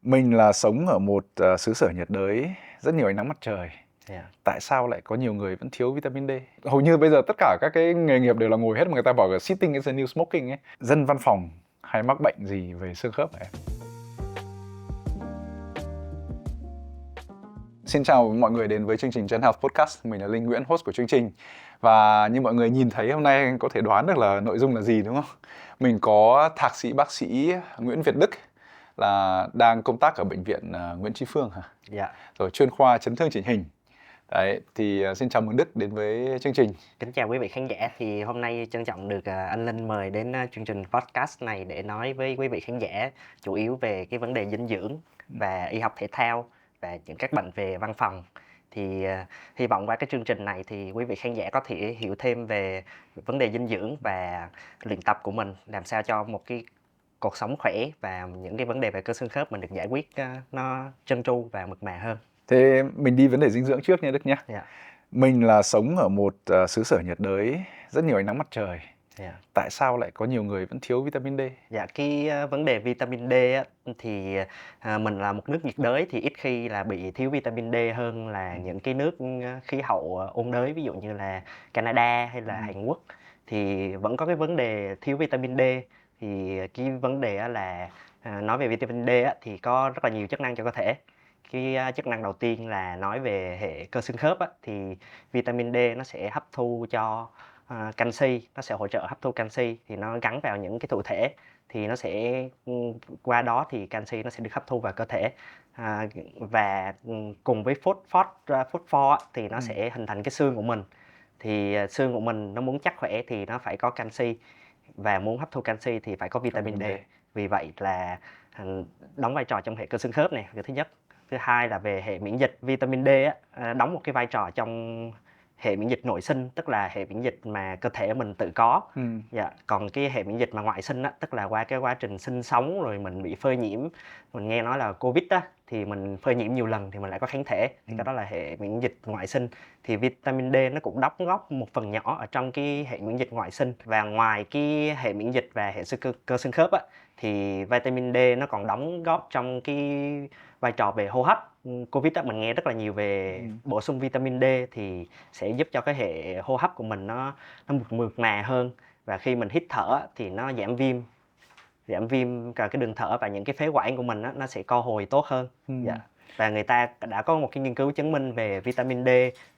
Mình là sống ở một xứ sở nhiệt đới, rất nhiều ánh nắng mặt trời. Yeah. Tại sao lại có nhiều người vẫn thiếu vitamin D? Hầu như bây giờ tất cả các cái nghề nghiệp đều là ngồi hết, mà người ta bảo là sitting is the new smoking ấy. Dân văn phòng hay mắc bệnh gì về xương khớp hả em? Xin chào mọi người đến với chương trình Gen Health Podcast. Mình là Linh Nguyễn, host của chương trình. Và như mọi người nhìn thấy hôm nay có thể đoán được là nội dung là gì đúng không? Mình có thạc sĩ bác sĩ Nguyễn Việt Đức là đang công tác ở bệnh viện Nguyễn Tri Phương hả? Dạ. Rồi chuyên khoa chấn thương chỉnh hình. Đấy, thì xin chào mừng Đức đến với chương trình. Kính chào quý vị khán giả. Thì hôm nay trân trọng được anh Linh mời đến chương trình podcast này để nói với quý vị khán giả chủ yếu về cái vấn đề dinh dưỡng và y học thể thao và những các bệnh về văn phòng. Thì hy vọng qua cái chương trình này thì quý vị khán giả có thể hiểu thêm về vấn đề dinh dưỡng và luyện tập của mình, làm sao cho một cái cuộc sống khỏe và những cái vấn đề về cơ xương khớp mình được giải quyết nó trơn tru và mượt mà hơn. Thế mình đi vấn đề dinh dưỡng trước nha Đức nhé. Dạ. Mình là sống ở một xứ sở nhiệt đới, rất nhiều ánh nắng mặt trời. Dạ. Tại sao lại có nhiều người vẫn thiếu vitamin D? Dạ, cái vấn đề vitamin D á, thì mình là một nước nhiệt đới thì ít khi là bị thiếu vitamin D hơn là những cái nước khí hậu ôn đới, ví dụ như là Canada hay là Hàn Quốc, thì vẫn có cái vấn đề thiếu vitamin D. Thì cái vấn đề á là nói về vitamin D á, thì có rất là nhiều chức năng cho cơ thể. Cái chức năng đầu tiên là nói về hệ cơ xương khớp á, thì vitamin D nó sẽ hấp thu cho canxi, nó sẽ hỗ trợ hấp thu canxi, thì nó gắn vào những cái thụ thể thì nó sẽ qua đó thì canxi nó sẽ được hấp thu vào cơ thể, và cùng với phosphor á, thì nó sẽ hình thành cái xương của mình. Thì xương của mình nó muốn chắc khỏe thì nó phải có canxi, và muốn hấp thu canxi thì phải có vitamin D. Vì vậy là đóng vai trò trong hệ cơ xương khớp này, cái thứ nhất. Thứ hai là về hệ miễn dịch, vitamin D á, đóng một cái vai trò trong hệ miễn dịch nội sinh, tức là hệ miễn dịch mà cơ thể mình tự có. Dạ. Còn cái hệ miễn dịch mà ngoại sinh á, tức là qua cái quá trình sinh sống rồi mình bị phơi nhiễm, mình nghe nói là Covid á, thì mình phơi nhiễm nhiều lần thì mình lại có kháng thể, thì cái đó là hệ miễn dịch ngoại sinh. Thì vitamin D nó cũng đóng góp một phần nhỏ ở trong cái hệ miễn dịch ngoại sinh. Và ngoài cái hệ miễn dịch và hệ cơ xương khớp á, thì vitamin D nó còn đóng góp trong cái vai trò về hô hấp. Covid á, mình nghe rất là nhiều về bổ sung vitamin D thì sẽ giúp cho cái hệ hô hấp của mình nó mượt mà hơn, và khi mình hít thở thì nó giảm viêm cả cái đường thở, và những cái phế quản của mình á, nó sẽ co hồi tốt hơn. Dạ. Và người ta đã có một cái nghiên cứu chứng minh về vitamin D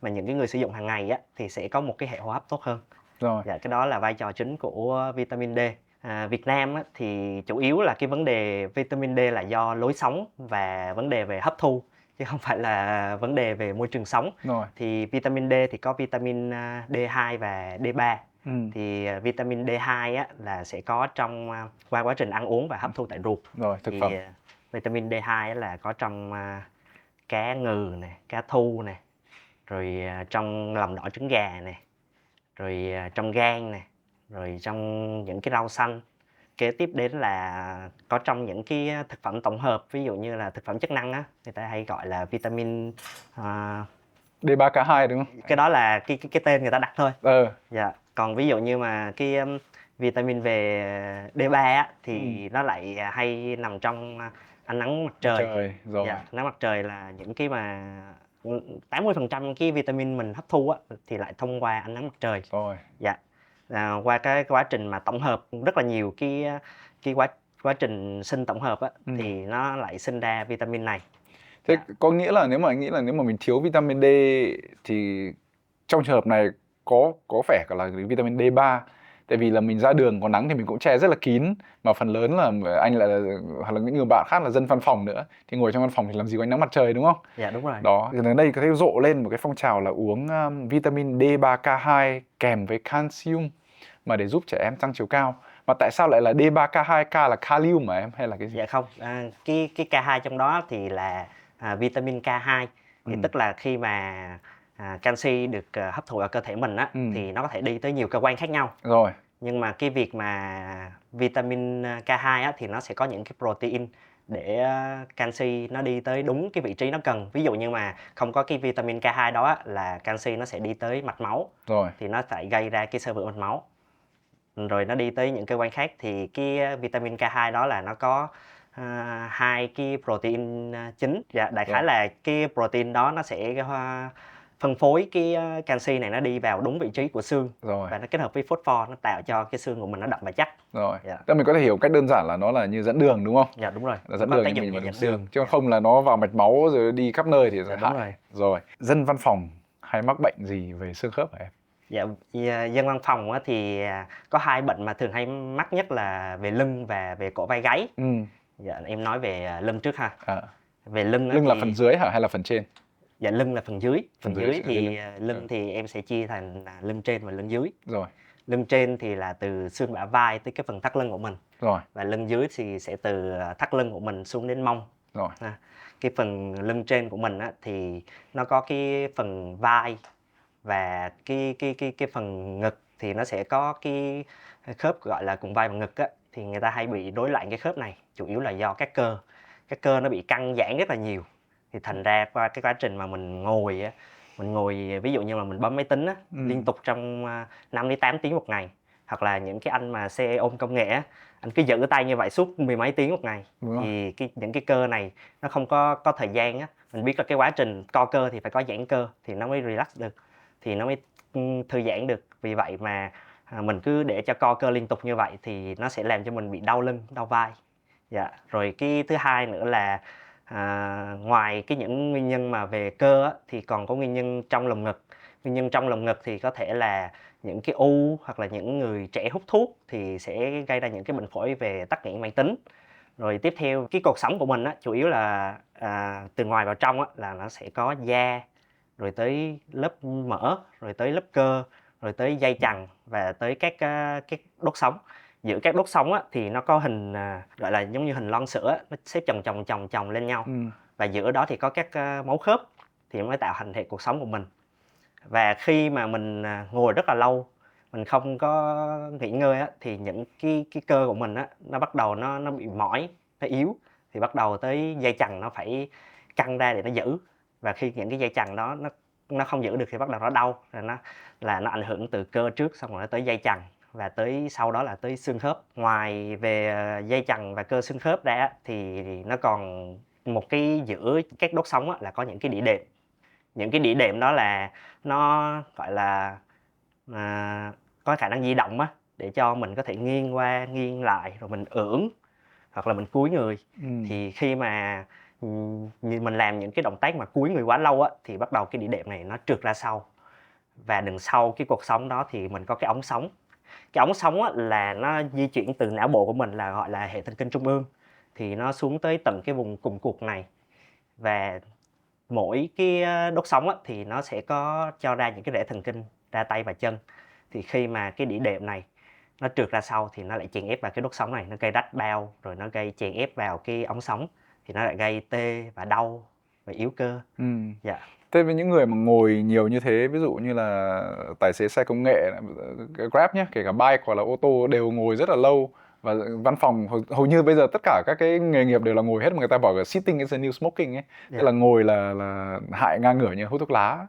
mà những cái người sử dụng hàng ngày á, thì sẽ có một cái hệ hô hấp tốt hơn. Rồi. Dạ, cái đó là vai trò chính của vitamin D. Việt Nam á, thì chủ yếu là cái vấn đề vitamin D là do lối sống và vấn đề về hấp thu, chứ không phải là vấn đề về môi trường sống. Rồi. Thì vitamin D thì có vitamin D2 và D3. Thì vitamin D2 á, là sẽ có trong qua quá trình ăn uống và hấp thu tại ruột. Rồi, thực thì phẩm. Vitamin D2 á, là có trong cá ngừ này, cá thu này, rồi trong lòng đỏ trứng gà này, rồi trong gan này, rồi trong những cái rau xanh. Kế tiếp đến là có trong những cái thực phẩm tổng hợp, ví dụ như là thực phẩm chức năng á, người ta hay gọi là vitamin D3K2 đúng không? cái đó là cái tên người ta đặt thôi. Dạ. Còn ví dụ như mà cái vitamin về D3 á, thì nó lại hay nằm trong ánh nắng mặt trời. Rồi. Dạ. Nắng mặt trời là những cái mà 80% cái vitamin mình hấp thu á, thì lại thông qua ánh nắng mặt trời. Rồi. Dạ. Qua cái quá trình mà tổng hợp rất là nhiều cái quá trình sinh tổng hợp á, thì nó lại sinh ra vitamin này. Thế có nghĩa là nếu mà mình thiếu vitamin D thì trong trường hợp này có vẻ là vitamin D3. Tại vì là mình ra đường có nắng thì mình cũng che rất là kín, mà phần lớn là anh lại hoặc là những người bạn khác là dân văn phòng nữa, thì ngồi trong văn phòng thì làm gì có ánh nắng mặt trời đúng không? Dạ đúng rồi. Đó, thì ở đây có thể rộ lên một cái phong trào là uống vitamin D3K2 kèm với calcium mà để giúp trẻ em tăng chiều cao. Mà tại sao lại là D3K2? K là kalium mà em, hay là cái gì? Dạ không, cái K2 trong đó thì là vitamin K2. Thì tức là khi mà canxi được hấp thụ ở cơ thể mình á, thì nó có thể đi tới nhiều cơ quan khác nhau. Rồi. Nhưng mà cái việc mà vitamin K2 á, thì nó sẽ có những cái protein để canxi nó đi tới đúng cái vị trí nó cần. Ví dụ như mà không có cái vitamin K2 đó á, là canxi nó sẽ đi tới mạch máu. Rồi. Thì nó phải gây ra cái xơ vữa mạch máu. Rồi nó đi tới những cơ quan khác, thì cái vitamin K2 đó là nó có hai cái protein chính. Dạ, đại khái Rồi. là cái protein đó nó sẽ phân phối cái canxi này nó đi vào đúng vị trí của xương Rồi. và nó kết hợp với phosphor nó tạo cho cái xương của mình nó đậm và chắc. Rồi. Dạ. Tức là mình có thể hiểu cách đơn giản là nó là như dẫn đường đúng không? Dạ đúng rồi. Nó Nó dẫn có đường tác cho dụng mình như vào đường dẫn xương, đường. chứ Dạ. không là nó vào mạch máu rồi đi khắp nơi thì sẽ Dạ đúng hại. rồi. Rồi. Dân văn phòng hay mắc bệnh gì về xương khớp hả em? Dạ, dân văn phòng thì có hai bệnh mà thường hay mắc nhất là về lưng và về cổ vai gáy. Dạ, em nói về lưng trước ha. Về lưng Lưng là thì phần dưới hả hay là phần trên? dạ lưng là phần dưới. Phần dưới thì lưng. lưng thì em sẽ chia thành lưng trên và lưng dưới. Rồi. Lưng trên thì là từ xương bả vai tới cái phần thắt lưng của mình. Rồi. Và lưng dưới thì sẽ từ thắt lưng của mình xuống đến mông. Rồi. Cái phần lưng trên của mình thì nó có cái phần vai và cái phần ngực thì nó sẽ có cái khớp gọi là cùng vai và ngực thì người ta hay bị rối loạn cái khớp này, chủ yếu là do các cơ nó bị căng giãn rất là nhiều. Thì thành ra qua cái quá trình mà mình ngồi ví dụ như là mình bấm máy tính liên tục trong 5 đến 8 tiếng một ngày, hoặc là những cái anh mà xe ôm công nghệ anh cứ giữ tay như vậy suốt mười mấy tiếng một ngày. Thì những cái cơ này nó không có thời gian mình biết là cái quá trình co cơ thì phải có giãn cơ thì nó mới relax được, thì nó mới thư giãn được. Vì vậy mà mình cứ để cho co cơ liên tục như vậy thì nó sẽ làm cho mình bị đau lưng, đau vai. Dạ. Rồi cái thứ hai nữa là ngoài những nguyên nhân mà về cơ thì còn có nguyên nhân trong lồng ngực. Nguyên nhân trong lồng ngực thì có thể là những cái u, hoặc là những người trẻ hút thuốc thì sẽ gây ra những cái bệnh phổi về tắc nghẽn mãn tính. Rồi tiếp theo cái cột sống của mình chủ yếu là từ ngoài vào trong là nó sẽ có da, rồi tới lớp mỡ, rồi tới lớp cơ, rồi tới dây chằng và tới các đốt sống. Giữa các đốt sống thì nó có hình gọi là giống như hình lon sữa, nó xếp chồng lên nhau. Và giữa đó thì có các mấu khớp thì mới tạo thành hệ cột sống của mình. Và khi mà mình ngồi rất là lâu, mình không có nghỉ ngơi thì những cái cơ của mình nó bắt đầu nó bị mỏi, nó yếu, thì bắt đầu tới dây chằng nó phải căng ra để nó giữ. Và khi những cái dây chằng đó nó không giữ được thì bắt đầu nó đau, rồi nó ảnh hưởng từ cơ trước, xong rồi nó tới dây chằng và tới sau đó là tới xương khớp. Ngoài về dây chằng và cơ xương khớp ra thì nó còn một cái giữa các đốt sống là có những cái đĩa đệm. Những cái đĩa đệm đó là nó gọi là có khả năng di động để cho mình có thể nghiêng qua nghiêng lại, rồi mình ưỡn hoặc là mình cúi người. Thì khi mà mình làm những cái động tác mà cúi người quá lâu thì bắt đầu cái đĩa đệm này nó trượt ra sau. Và đằng sau cái cột sống đó thì mình có cái ống sống. Cái ống sống là nó di chuyển từ não bộ của mình, là gọi là hệ thần kinh trung ương, thì nó xuống tới tận cái vùng cùng cuộc này. Và mỗi cái đốt sống thì nó sẽ có cho ra những cái rễ thần kinh ra tay và chân. Thì khi mà cái đĩa đệm này nó trượt ra sau thì nó lại chèn ép vào cái đốt sống này, nó gây rách bao, rồi nó gây chèn ép vào cái ống sống, thì nó lại gây tê và đau và yếu cơ. Dạ. Thế với những người mà ngồi nhiều như thế, ví dụ như là tài xế xe công nghệ, Grab nhé, kể cả bike hoặc là ô tô đều ngồi rất là lâu, và văn phòng hầu như bây giờ tất cả các cái nghề nghiệp đều là ngồi hết, mà người ta bảo là sitting is the new smoking ấy, tức là ngồi là hại ngang ngửa như hút thuốc lá.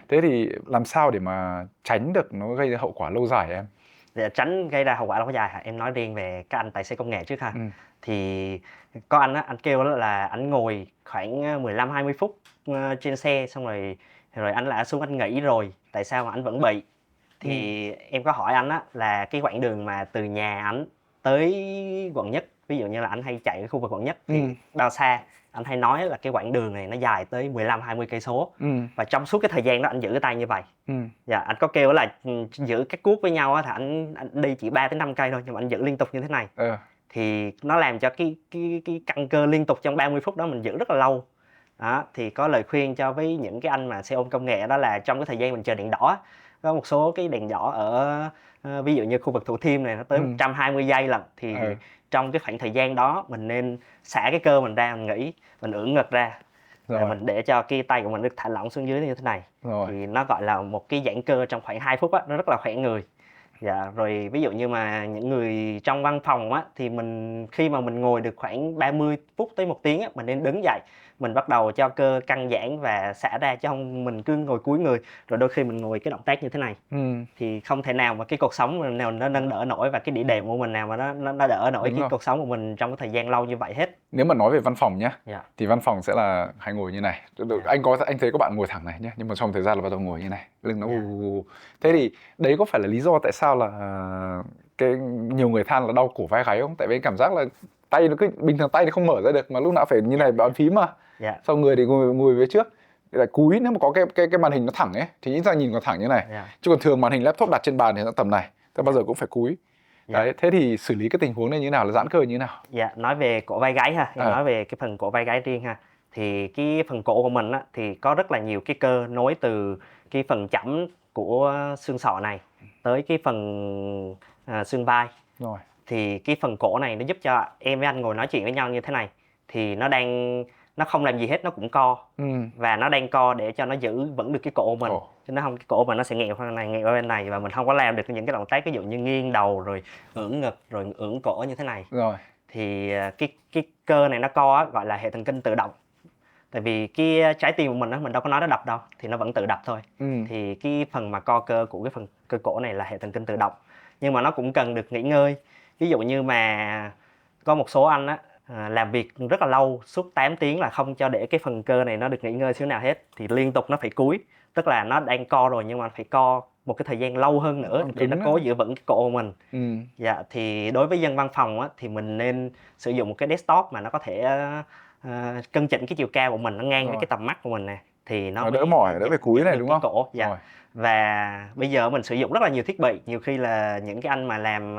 Thế thì làm sao để mà tránh được nó gây ra hậu quả lâu dài em? Để tránh gây ra hậu quả lâu dài em nói riêng về các anh tài xế công nghệ trước ha. Thì có anh kêu là anh ngồi khoảng 15-20 phút trên xe, xong rồi anh lại xuống anh nghỉ rồi, tại sao mà anh vẫn bị? Thì em có hỏi anh là cái quãng đường mà từ nhà anh tới quận Nhất, ví dụ như là anh hay chạy ở khu vực quận Nhất thì bao xa? Anh hay nói là cái quãng đường này nó dài tới 15-20 cây số. Và trong suốt cái thời gian đó anh giữ cái tay như vậy. Dạ, anh có kêu là giữ các cuốc với nhau thì anh đi chỉ 3-5 cây thôi, nhưng mà anh giữ liên tục như thế này. Thì nó làm cho cái căng cơ liên tục trong 30 phút đó mình giữ rất là lâu. Đó, thì có lời khuyên cho với những cái anh mà xe ôm công nghệ đó là trong cái thời gian mình chờ đèn đỏ, có một số cái đèn đỏ ở ví dụ như khu vực Thủ Thiêm này nó tới 120 giây lần, thì trong cái khoảng thời gian đó mình nên xả cái cơ mình ra, mình nghỉ, mình ưỡn ngực ra, rồi mình để cho cái tay của mình được thả lỏng xuống dưới như thế này. Thì nó gọi là một cái giãn cơ trong khoảng 2 phút nó rất là khỏe người. Dạ, rồi ví dụ như mà những người trong văn phòng á, thì khi mà mình ngồi được khoảng 30 phút tới 1 tiếng á, mình nên đứng dậy, mình bắt đầu cho cơ căng giãn và xả ra, chứ không mình cứ ngồi cúi người, rồi đôi khi mình ngồi cái động tác như thế này. Thì không thể nào mà cái cột sống mình nào nó nâng đỡ nổi, và cái đĩa đệm của mình nào mà nó đỡ nổi Đúng cái rồi. cột sống của mình trong cái thời gian lâu như vậy hết. Nếu mà nói về văn phòng nhá, Dạ. thì văn phòng sẽ là hay ngồi như này. Anh thấy các bạn ngồi thẳng này nhé, nhưng mà trong thời gian là bắt đầu ngồi như này, lưng nó gù. Thế thì đấy có phải là lý do tại sao là cái nhiều người than là đau cổ vai gáy không? Tại vì cảm giác là tay nó cứ bình thường tay nó không mở ra được, mà lúc nào phải như này bám phím mà. Dạ. Sau người thì ngồi về trước. Thì lại cúi, nếu mà có cái màn hình nó thẳng ấy thì ít ra nhìn còn thẳng như này. Chứ còn thường màn hình laptop đặt trên bàn thì nó tầm này, thế bao giờ cũng phải cúi. Đấy, thế thì xử lý cái tình huống này như nào, là giãn cơ như nào? Dạ, nói về cổ vai gáy ha, em nói về cái phần cổ vai gáy riêng ha. Thì cái phần cổ của mình á, thì có rất là nhiều cái cơ nối từ cái phần chẩm của xương sọ này tới cái phần xương vai. Rồi. Thì cái phần cổ này nó giúp cho em với anh ngồi nói chuyện với nhau như thế này, thì nó không làm gì hết, nó cũng co. Và nó đang co để cho nó giữ vững được cái cổ của mình. Chứ nó không, cái cổ mà nó sẽ nghẹo qua này, nghẹo qua bên này, và mình không có làm được những cái động tác ví dụ như nghiêng đầu rồi ưỡn ngực rồi ưỡn cổ như thế này. Rồi. Thì cái cơ này nó co á, gọi là hệ thần kinh tự động. Tại vì cái trái tim của mình á, mình đâu có nói nó đập đâu, thì nó vẫn tự đập thôi. Thì cái phần mà co cơ của cái phần cơ cổ này là hệ thần kinh tự động, nhưng mà nó cũng cần được nghỉ ngơi. Ví dụ như mà có một số anh á, làm việc rất là lâu, suốt 8 tiếng là không cho để cái phần cơ này nó được nghỉ ngơi xíu nào hết, thì liên tục nó phải cúi, tức là nó đang co rồi nhưng mà phải co một cái thời gian lâu hơn nữa để nó cố giữ vững cái cổ của mình. Dạ, thì đối với dân văn phòng á, thì mình nên sử dụng một cái desktop mà nó có thể cân chỉnh cái chiều cao của mình, nó ngang với cái tầm mắt của mình nè, thì nó đỡ mỏi, đỡ phải cúi này, đúng không? Cổ. Dạ. Và bây giờ mình sử dụng rất là nhiều thiết bị, nhiều khi là những cái anh mà làm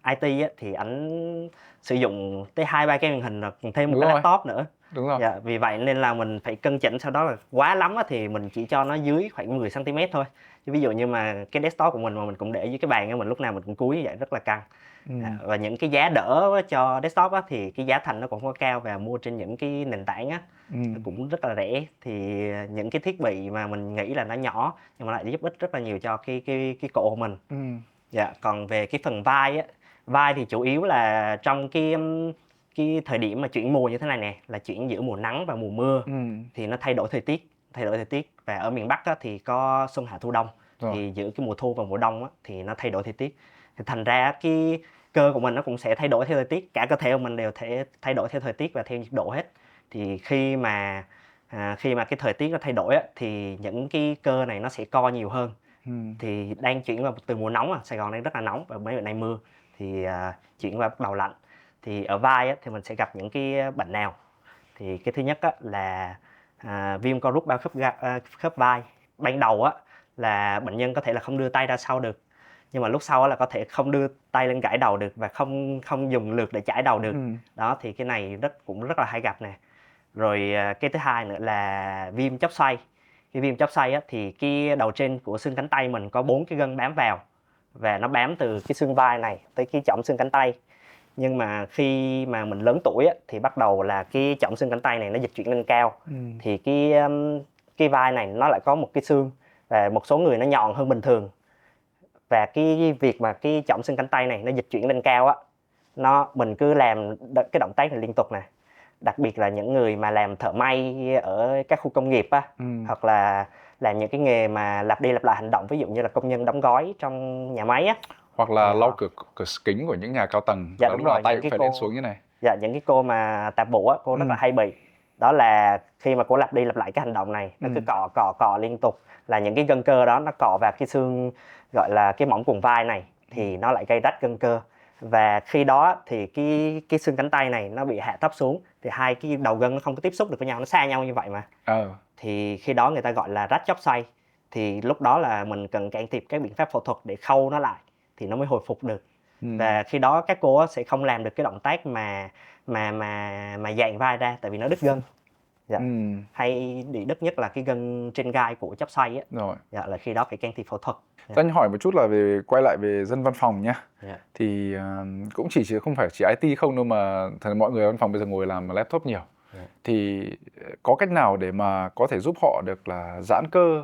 IT á, thì ảnh sử dụng tới 2-3 cái màn hình rồi thêm một cái laptop nữa. Đúng rồi. Dạ, vì vậy nên là mình phải cân chỉnh, sau đó là quá lắm á, thì mình chỉ cho nó dưới khoảng 10 cm thôi. Chứ ví dụ như mà cái desktop của mình mà mình cũng để dưới cái bàn á, mình lúc nào mình cũng cúi như vậy rất là căng. Và những cái giá đỡ cho desktop á, thì cái giá thành nó cũng không có cao, và mua trên những cái nền tảng á, nó cũng rất là rẻ. Thì những cái thiết bị mà mình nghĩ là nó nhỏ nhưng mà lại giúp ích rất là nhiều cho cái cổ của mình. Dạ, còn về cái phần vai á, vai thì chủ yếu là trong cái thời điểm mà chuyển mùa như thế này nè, là chuyển giữa mùa nắng và mùa mưa, thì nó thay đổi thời tiết. Và ở miền Bắc á, thì có xuân hạ thu đông. Thì giữa cái mùa thu và mùa đông á, thì nó thay đổi thời tiết, thì thành ra cái cơ của mình nó cũng sẽ thay đổi theo thời tiết, cả cơ thể của mình đều thể thay đổi theo thời tiết và theo nhiệt độ hết. Thì khi mà cái thời tiết nó thay đổi á, thì những cái cơ này nó sẽ co nhiều hơn. Thì đang chuyển vào từ mùa nóng, Sài Gòn đang rất là nóng và mấy bữa nay mưa, thì chuyển qua đầu lạnh. Thì ở vai á, thì mình sẽ gặp những cái bệnh nào? Thì cái thứ nhất á, là viêm co rút bao khớp vai. Ban đầu á, là bệnh nhân có thể là không đưa tay ra sau được, nhưng mà lúc sau á, là có thể không đưa tay lên gãi đầu được và không dùng lược để chải đầu được. Đó, thì cái này cũng rất là hay gặp nè. Rồi cái thứ hai nữa là viêm chóp xoay. Cái viêm chóp xoay á, thì cái đầu trên của xương cánh tay mình có 4 cái gân bám vào, và nó bám từ cái xương vai này tới cái chỏm xương cánh tay. Nhưng mà khi mà mình lớn tuổi á, thì bắt đầu là cái chỏm xương cánh tay này nó dịch chuyển lên cao. Thì cái vai này nó lại có một cái xương, và một số người nó nhọn hơn bình thường. Và cái việc mà cái chỏm xương cánh tay này nó dịch chuyển lên cao á, mình cứ làm cái động tác này liên tục nè. Đặc biệt là những người mà làm thợ may ở các khu công nghiệp á, hoặc là làm những cái nghề mà lặp đi lặp lại hành động, ví dụ như là công nhân đóng gói trong nhà máy á, hoặc là lau cửa kính của những nhà cao tầng. Dạ, lúc đúng nào rồi, tay những cũng cái phải lên xuống như này. Dạ, những cái cô mà tạp vụ á, cô rất là hay bị. Đó là khi mà cô lặp đi lặp lại cái hành động này, nó cứ cọ liên tục, là những cái gân cơ đó nó cọ vào cái xương, gọi là cái mỏng quần vai này, thì nó lại gây rách gân cơ. Và khi đó thì cái xương cánh tay này nó bị hạ thấp xuống, thì hai cái đầu gân nó không có tiếp xúc được với nhau, nó xa nhau như vậy mà. Thì khi đó người ta gọi là rách chóp xoay. Thì lúc đó là mình cần can thiệp các biện pháp phẫu thuật để khâu nó lại, thì nó mới hồi phục được. Và khi đó các cô sẽ không làm được cái động tác mà dàn vai ra, tại vì nó đứt gân. Dạ. Hay bị đứt nhất là cái gân trên gai của chóp xoay á. Dạ, là khi đó phải can thiệp phẫu thuật. Dạ. Anh hỏi một chút là quay lại về dân văn phòng nhá. Dạ. Thì cũng không phải chỉ IT không đâu, mà mọi người ở văn phòng bây giờ ngồi làm laptop nhiều. Dạ. Thì có cách nào để mà có thể giúp họ được là giãn cơ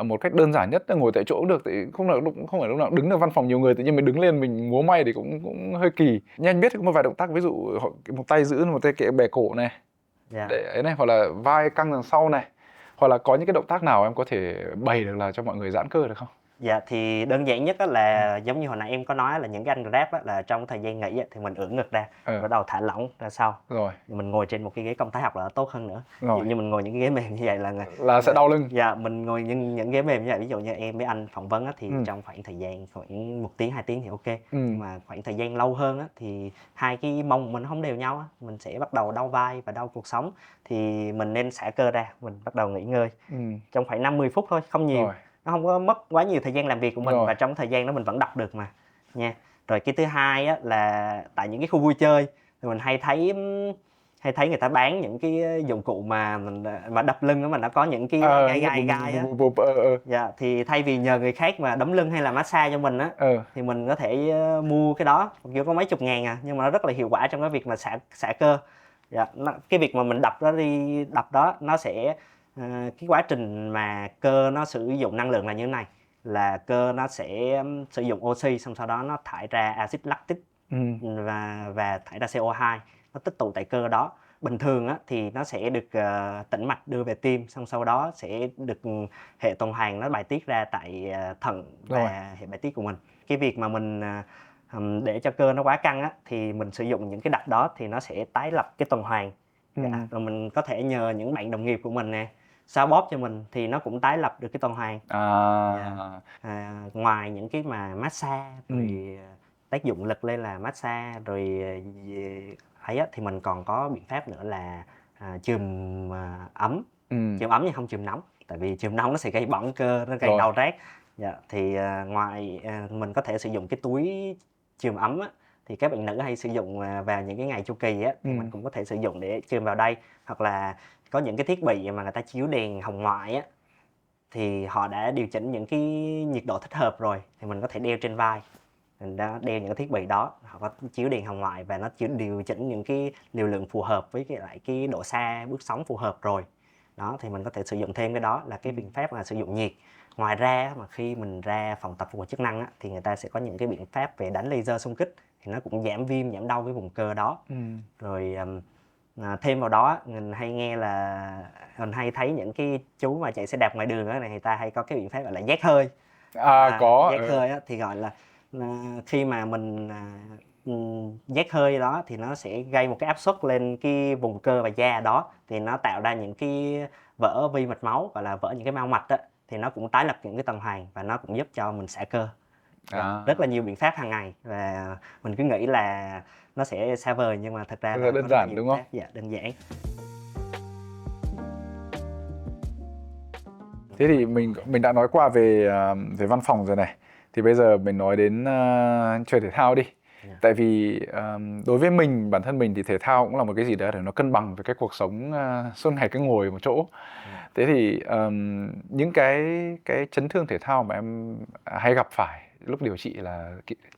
một cách đơn giản nhất là ngồi tại chỗ cũng được, thì không phải lúc nào đứng ở văn phòng nhiều người tự nhiên mình đứng lên mình múa may thì cũng hơi kỳ. Nhưng anh biết có một vài động tác, ví dụ một tay giữ, một tay bẻ cổ này, Dạ. để ấy này, hoặc là vai căng đằng sau này, hoặc là có những cái động tác nào em có thể bày được là cho mọi người giãn cơ được không? Dạ, thì đơn giản nhất á là giống như hồi nãy em có nói là những cái anh Grab á, là trong thời gian nghỉ á, thì mình ưỡn ngực ra, bắt đầu thả lỏng ra sau. Rồi, Mình ngồi trên một cái ghế công thái học là tốt hơn nữa. Ví rồi. dụ như mình ngồi những cái ghế mềm như vậy Là sẽ đau lưng. Dạ, mình ngồi những ghế mềm như vậy, ví dụ như em với anh phỏng vấn á, thì Ừ. trong khoảng thời gian khoảng 1 tiếng, 2 tiếng thì ok. Ừ. Nhưng mà khoảng thời gian lâu hơn á, thì hai cái mông của mình không đều nhau á, mình sẽ bắt đầu đau vai và đau cuộc sống. Thì mình nên xả cơ ra, mình bắt đầu nghỉ ngơi. Trong khoảng 50 phút thôi, không nhiều. Rồi. Nó không có mất quá nhiều thời gian làm việc của mình, Rồi. và trong thời gian đó mình vẫn đọc được mà nha. Rồi cái thứ hai á, là tại những cái khu vui chơi thì mình hay thấy người ta bán những cái dụng cụ mà mình đập lưng đó, mà nó có những cái gai á. Dạ, thì thay vì nhờ người khác mà đấm lưng hay là massage cho mình á, thì mình có thể mua cái đó, kiểu có mấy chục ngàn à, nhưng mà nó rất là hiệu quả trong cái việc mà xả cơ. Dạ, cái việc mà mình đập đó nó sẽ cái quá trình mà cơ nó sử dụng năng lượng là như thế này, là cơ nó sẽ sử dụng oxy, xong sau đó nó thải ra axit lactic và thải ra CO2, nó tích tụ tại cơ đó. Bình thường á, thì nó sẽ được tĩnh mạch đưa về tim, xong sau đó sẽ được hệ tuần hoàn nó bài tiết ra tại thận và hệ bài tiết của mình. Cái việc mà mình để cho cơ nó quá căng á, thì mình sử dụng những cái đập đó thì nó sẽ tái lập cái tuần hoàn. Rồi mình có thể nhờ những bạn đồng nghiệp của mình nè xoa bóp cho mình thì nó cũng tái lập được cái tuần hoàn. Ngoài những cái mà massage rồi tác dụng lực lên là massage rồi ấy á, thì mình còn có biện pháp nữa là chườm ấm. Chườm ấm nhưng không chườm nóng, tại vì chườm nóng nó sẽ gây bỏng cơ, nó gây đau rát. Thì ngoài mình có thể sử dụng cái túi chườm ấm á, thì các bạn nữ hay sử dụng vào những cái ngày chu kỳ á, thì mình cũng có thể sử dụng để chườm vào đây. Hoặc là có những cái thiết bị mà người ta chiếu đèn hồng ngoại á, thì họ đã điều chỉnh những cái nhiệt độ thích hợp rồi, thì mình có thể đeo trên vai. Mình đã đeo những cái thiết bị đó, họ có chiếu đèn hồng ngoại và nó điều chỉnh những cái liều lượng phù hợp với lại cái độ xa bước sóng phù hợp rồi. Đó, thì mình có thể sử dụng thêm cái đó là cái biện pháp là sử dụng nhiệt. Ngoài ra mà khi mình ra phòng tập phục hồi chức năng á, thì người ta sẽ có những cái biện pháp về đánh laser xung kích, thì nó cũng giảm viêm, giảm đau với vùng cơ đó. Rồi thêm vào đó mình hay nghe là mình hay thấy những cái chú mà chạy xe đạp ngoài đường á, này người ta hay có cái biện pháp gọi là vét hơi. Vét hơi á, thì gọi là khi mà mình vét hơi đó thì nó sẽ gây một cái áp suất lên cái vùng cơ và da đó, thì nó tạo ra những cái vỡ vi mạch máu, gọi là vỡ những cái mao mạch đó, thì nó cũng tái lập những cái tuần hoàn và nó cũng giúp cho mình xả cơ. Rất là nhiều biện pháp hàng ngày, và mình cứ nghĩ là nó sẽ xa vời nhưng mà thật ra là đơn giản đúng không? Dạ, đơn giản. Thế thì mình đã nói qua về văn phòng rồi này, thì bây giờ mình nói đến chơi thể thao đi. Tại vì đối với bản thân mình thì thể thao cũng là một cái gì đó để nó cân bằng với cái cuộc sống suốt ngày cứ ngồi một chỗ. Thế thì những cái chấn thương thể thao mà em hay gặp phải lúc điều trị là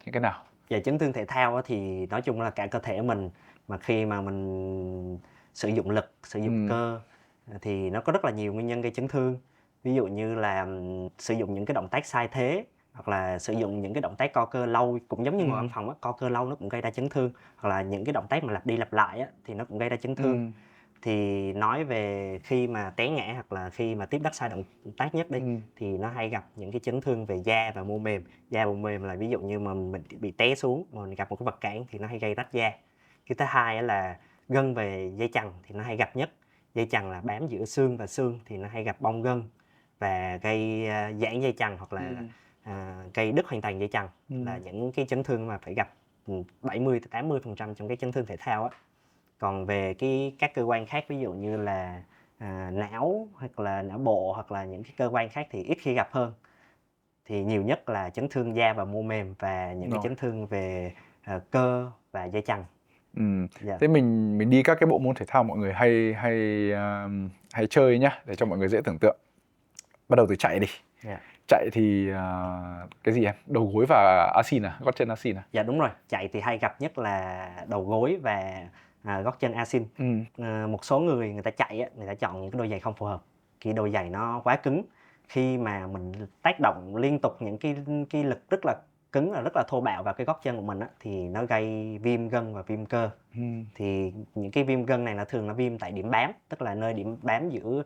những cái nào? Về chấn thương thể thao thì nói chung là cả cơ thể mình, mà khi mà mình sử dụng lực, sử dụng cơ thì nó có rất là nhiều nguyên nhân gây chấn thương. Ví dụ như là sử dụng những cái động tác sai thế, hoặc là sử dụng những cái động tác co cơ lâu, cũng giống như ngồi văn phòng á, co cơ lâu nó cũng gây ra chấn thương, hoặc là những cái động tác mà lặp đi lặp lại á, thì nó cũng gây ra chấn thương. Thì nói về khi mà té ngã hoặc là khi mà tiếp đất sai động tác nhất đi, thì nó hay gặp những cái chấn thương về da và mô mềm. Da và mô mềm là ví dụ như mà mình bị té xuống mà mình gặp một cái vật cản thì nó hay gây rách da. Cái thứ hai là gân về dây chằng thì nó hay gặp nhất. Dây chằng là bám giữa xương và xương thì nó hay gặp bong gân và gây giãn dây chằng, hoặc là gây đứt hoàn toàn dây chằng, là những cái chấn thương mà phải gặp 70-80% trong cái chấn thương thể thao á. Còn về các cơ quan khác, ví dụ như là não hoặc là não bộ hoặc là những cái cơ quan khác thì ít khi gặp hơn. Thì nhiều nhất là chấn thương da và mô mềm và những cái chấn thương về cơ và dây chằng. Thế mình đi các cái bộ môn thể thao mọi người hay chơi nhá, để cho mọi người dễ tưởng tượng. Bắt đầu từ chạy đi. Chạy thì cái gì em? Đầu gối và asin gót chân asin Dạ đúng rồi, chạy thì hay gặp nhất là đầu gối và gót chân asin. Một số người ta chạy á, người ta chọn những cái đôi giày không phù hợp. Cái đôi giày nó quá cứng khi mà mình tác động liên tục những cái lực rất là cứng và rất là thô bạo vào cái gót chân của mình á, thì nó gây viêm gân và viêm cơ. Thì những cái viêm gân này nó thường là viêm tại điểm bám, tức là nơi điểm bám giữa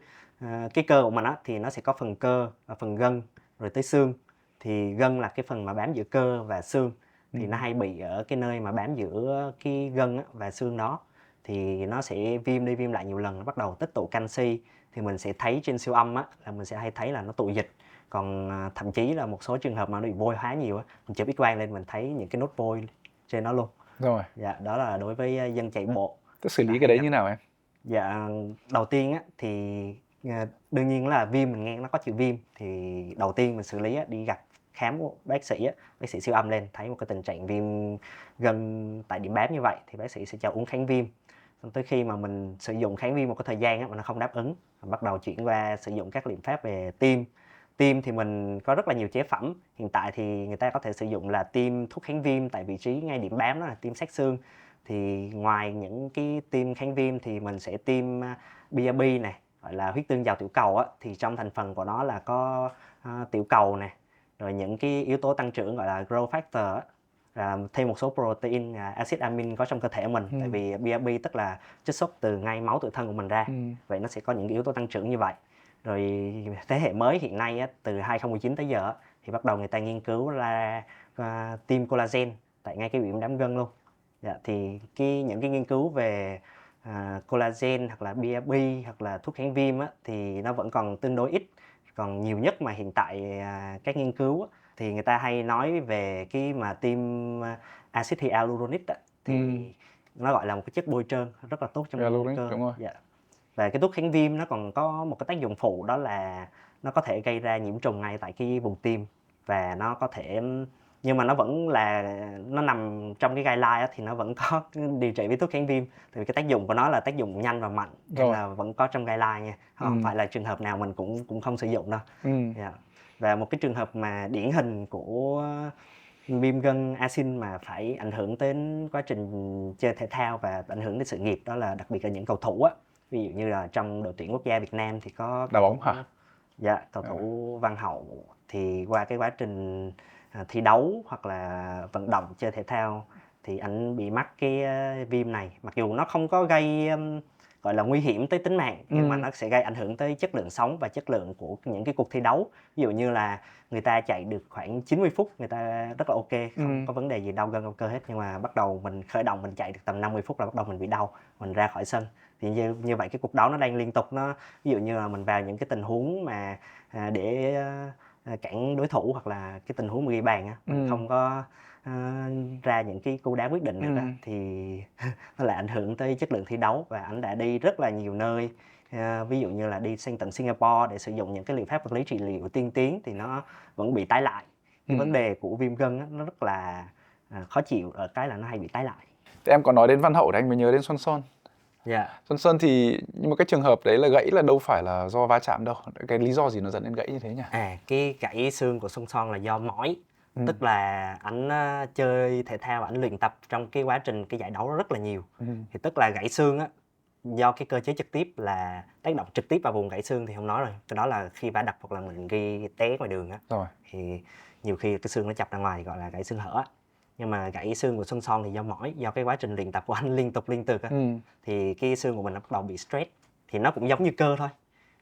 cái cơ của mình á, thì nó sẽ có phần cơ và phần gân rồi tới xương. Thì gân là cái phần mà bám giữa cơ và xương, thì nó hay bị ở cái nơi mà bám giữa cái gân á, và xương đó, thì nó sẽ viêm đi viêm lại nhiều lần, nó bắt đầu tích tụ canxi. Thì mình sẽ thấy trên siêu âm á, là mình sẽ hay thấy là nó tụ dịch. Còn thậm chí là một số trường hợp mà nó bị vôi hóa nhiều á, mình chụp X-quang lên mình thấy những cái nốt vôi trên nó luôn. Rồi. Dạ, đó là đối với dân chạy bộ. Thế xử lý cái đấy như nào em? Dạ, đầu tiên á, thì đương nhiên là viêm, mình nghe nó có chữ viêm, thì đầu tiên mình xử lý á, đi gặp khám của bác sĩ á, bác sĩ siêu âm lên thấy một cái tình trạng viêm gân tại điểm bám như vậy thì bác sĩ sẽ cho uống kháng viêm. Xong tới khi mà mình sử dụng kháng viêm một cái thời gian á, mà nó không đáp ứng, mình bắt đầu chuyển qua sử dụng các liệu pháp về tiêm. Tiêm thì mình có rất là nhiều chế phẩm. Hiện tại thì người ta có thể sử dụng là tiêm thuốc kháng viêm tại vị trí ngay điểm bám, đó là tiêm sát xương. Thì ngoài những cái tiêm kháng viêm thì mình sẽ tiêm BRB này, gọi là huyết tương giàu tiểu cầu á, thì trong thành phần của nó là có tiểu cầu này, rồi những cái yếu tố tăng trưởng gọi là growth factor á, thêm một số protein, acid amin có trong cơ thể mình. Tại vì BRB tức là chất xuất từ ngay máu tự thân của mình ra. Vậy nó sẽ có những yếu tố tăng trưởng như vậy. Rồi thế hệ mới hiện nay á, từ 2019 tới giờ á, thì bắt đầu người ta nghiên cứu là tiêm collagen tại ngay cái điểm đám gân luôn. Dạ, thì những cái nghiên cứu về collagen hoặc là BRB hoặc là thuốc kháng viêm á, thì nó vẫn còn tương đối ít. Còn nhiều nhất mà hiện tại các nghiên cứu á, thì người ta hay nói về cái mà tiêm acid hyaluronic á, thì nó gọi là một cái chất bôi trơn rất là tốt trong cơ. Đúng rồi. Dạ. Và cái thuốc kháng viêm nó còn có một cái tác dụng phụ, đó là nó có thể gây ra nhiễm trùng ngay tại cái vùng tiêm, và nó có thể, nhưng mà nó vẫn là nó nằm trong cái guideline á, thì nó vẫn có điều trị với thuốc kháng viêm. Thì cái tác dụng của nó là tác dụng nhanh và mạnh, nên là vẫn có trong guideline nha, không phải là trường hợp nào mình cũng không sử dụng đâu. Yeah. Và một cái trường hợp mà điển hình của viêm gân asin mà phải ảnh hưởng đến quá trình chơi thể thao và ảnh hưởng đến sự nghiệp, đó là đặc biệt là những cầu thủ á. Ví dụ như là trong đội tuyển quốc gia Việt Nam thì có đá bóng hả? Dạ, cầu thủ Văn Hậu thì qua cái quá trình thi đấu hoặc là vận động chơi thể thao thì anh bị mắc cái viêm này. Mặc dù nó không có gây gọi là nguy hiểm tới tính mạng, nhưng mà nó sẽ gây ảnh hưởng tới chất lượng sống và chất lượng của những cái cuộc thi đấu. Ví dụ như là người ta chạy được khoảng 90 phút, người ta rất là ok, không có vấn đề gì đau gân đau cơ hết, nhưng mà bắt đầu mình khởi động, mình chạy được tầm 50 phút là bắt đầu mình bị đau, mình ra khỏi sân. Thì như vậy cái cuộc đấu nó đang liên tục, nó ví dụ như là mình vào những cái tình huống mà để cản đối thủ, hoặc là cái tình huống mà ghi bàn á, mình không có ra những cái cú đá quyết định được á, thì nó lại ảnh hưởng tới chất lượng thi đấu. Và anh đã đi rất là nhiều nơi, ví dụ như là đi sang tận Singapore để sử dụng những cái liệu pháp vật lý trị liệu tiên tiến, thì nó vẫn bị tái lại. Cái vấn đề của viêm gân á, nó rất là khó chịu ở cái là nó hay bị tái lại. Thế em có nói đến Văn Hậu thì anh mới nhớ đến Xuân Son. Dạ. Xuân Sơn thì, nhưng mà cái trường hợp đấy là gãy là đâu phải là do va chạm đâu. Cái lý do gì nó dẫn đến gãy như thế nhỉ? Cái gãy xương của Xuân Son là do mỏi. Tức là ảnh chơi thể thao, ảnh luyện tập trong cái quá trình cái giải đấu rất là nhiều. Thì tức là gãy xương á, do cái cơ chế trực tiếp là tác động trực tiếp vào vùng gãy xương thì không nói rồi. Cái đó là khi va đập hoặc là mình ghi té ngoài đường á, rồi thì nhiều khi cái xương nó chập ra ngoài thì gọi là gãy xương hở. Nhưng mà gãy xương của Xuân Son thì do mỏi, do cái quá trình luyện tập của anh liên tục á, thì cái xương của mình nó bắt đầu bị stress. Thì nó cũng giống như cơ thôi,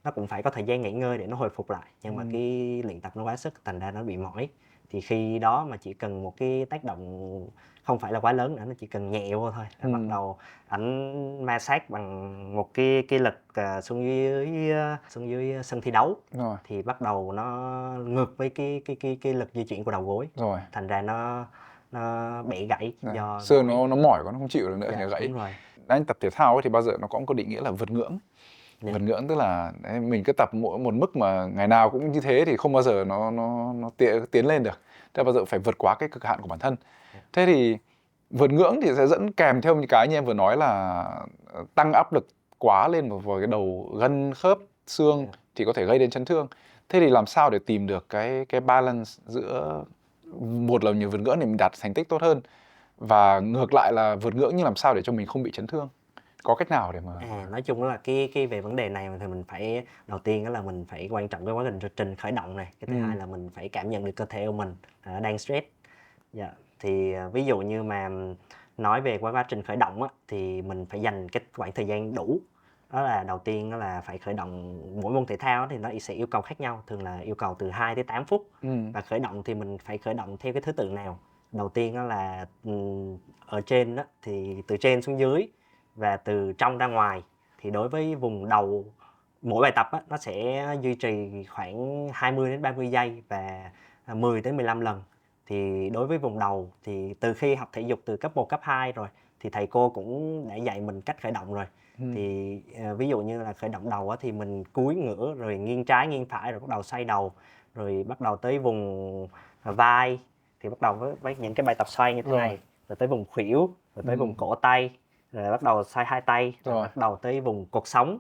nó cũng phải có thời gian nghỉ ngơi để nó hồi phục lại, nhưng mà cái luyện tập nó quá sức, thành ra nó bị mỏi. Thì khi đó mà chỉ cần một cái tác động không phải là quá lớn nữa, nó chỉ cần nhẹ vô thôi, bắt đầu ảnh ma sát bằng một cái lực xuống dưới sân thi đấu, rồi thì bắt đầu nó ngược với cái lực di chuyển của đầu gối, rồi thành ra nó bẻ gãy do xương nó mỏi quá, nó không chịu được nữa thì nó gãy. Đúng rồi. Anh tập thể thao ấy thì bao giờ nó cũng có định nghĩa là vượt ngưỡng. Vượt ngưỡng tức là mình cứ tập mỗi một mức mà ngày nào cũng như thế thì không bao giờ nó tiến lên được. Thế bao giờ phải vượt quá cái cực hạn của bản thân. Thế thì vượt ngưỡng thì sẽ dẫn kèm theo những cái như em vừa nói là tăng áp lực quá lên vào cái đầu gân khớp xương thì có thể gây đến chấn thương. Thế thì làm sao để tìm được cái balance giữa một là nhiều vượt ngưỡng để mình đạt thành tích tốt hơn, và ngược lại là vượt ngưỡng nhưng làm sao để cho mình không bị chấn thương? có cách nào để mà Nói chung là cái về vấn đề này thì mình phải đầu tiên đó là mình phải quan trọng cái quá trình khởi động này. Cái thứ hai là mình phải cảm nhận được cơ thể của mình đang stress. Dạ. Thì ví dụ như mà nói về quá trình khởi động á, thì mình phải dành cái khoảng thời gian đủ. Đó là đầu tiên đó là phải khởi động, mỗi môn thể thao thì nó sẽ yêu cầu khác nhau, thường là yêu cầu từ 2 tới 8 phút. Và khởi động thì mình phải khởi động theo cái thứ tự nào. Đầu tiên đó là ở trên đó thì từ trên xuống dưới và từ trong ra ngoài. Thì đối với vùng đầu, mỗi bài tập á, nó sẽ duy trì khoảng 20 đến 30 giây và 10 đến 15 lần. Thì đối với vùng đầu thì từ khi học thể dục từ cấp 1, cấp 2 rồi thì thầy cô cũng đã dạy mình cách khởi động rồi. Thì ví dụ như là khởi động đầu á, thì mình cúi ngửa rồi nghiêng trái nghiêng phải rồi bắt đầu xoay đầu, rồi bắt đầu tới vùng vai thì bắt đầu với những cái bài tập xoay như thế này, rồi tới vùng khuỷu, rồi tới vùng cổ tay, rồi bắt đầu xoay hai tay, rồi bắt đầu tới vùng cột sống,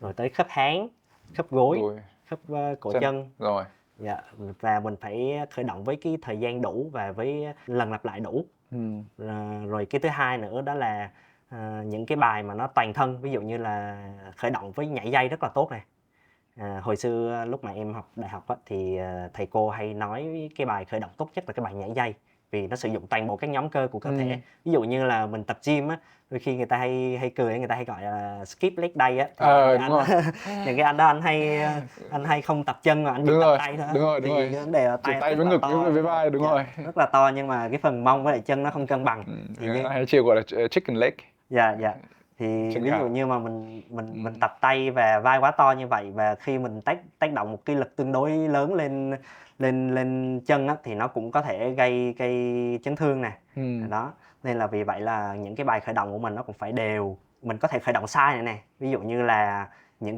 rồi tới khớp háng, khớp gối, khớp cổ chân. Rồi. Dạ, và mình phải khởi động với cái thời gian đủ và với lần lặp lại đủ. Rồi cái thứ hai nữa đó là những cái bài mà nó toàn thân, ví dụ như là khởi động với nhảy dây rất là tốt này. Hồi xưa lúc mà em học đại học á, thì thầy cô hay nói cái bài khởi động tốt nhất là cái bài nhảy dây, vì nó sử dụng toàn bộ các nhóm cơ của cơ thể. Ví dụ như là mình tập gym á, đôi khi người ta hay cười, người ta hay gọi là skip leg day á. Đúng rồi. Những cái anh đó anh hay không tập chân mà anh chỉ tập tay thôi. Đúng rồi. Cái vấn đề là tay với ngực với vai, đúng rồi. Rất là to nhưng mà cái phần mông với lại chân nó không cân bằng. Thì hay chia gọi là chicken leg. Dạ. Thì ví dụ như mà mình tập tay và vai quá to như vậy, và khi mình tác động một cái lực tương đối lớn lên chân á, thì nó cũng có thể gây chấn thương nè. Đó, nên là vì vậy là những cái bài khởi động của mình nó cũng phải đều. Mình có thể khởi động sai này nè, ví dụ như là những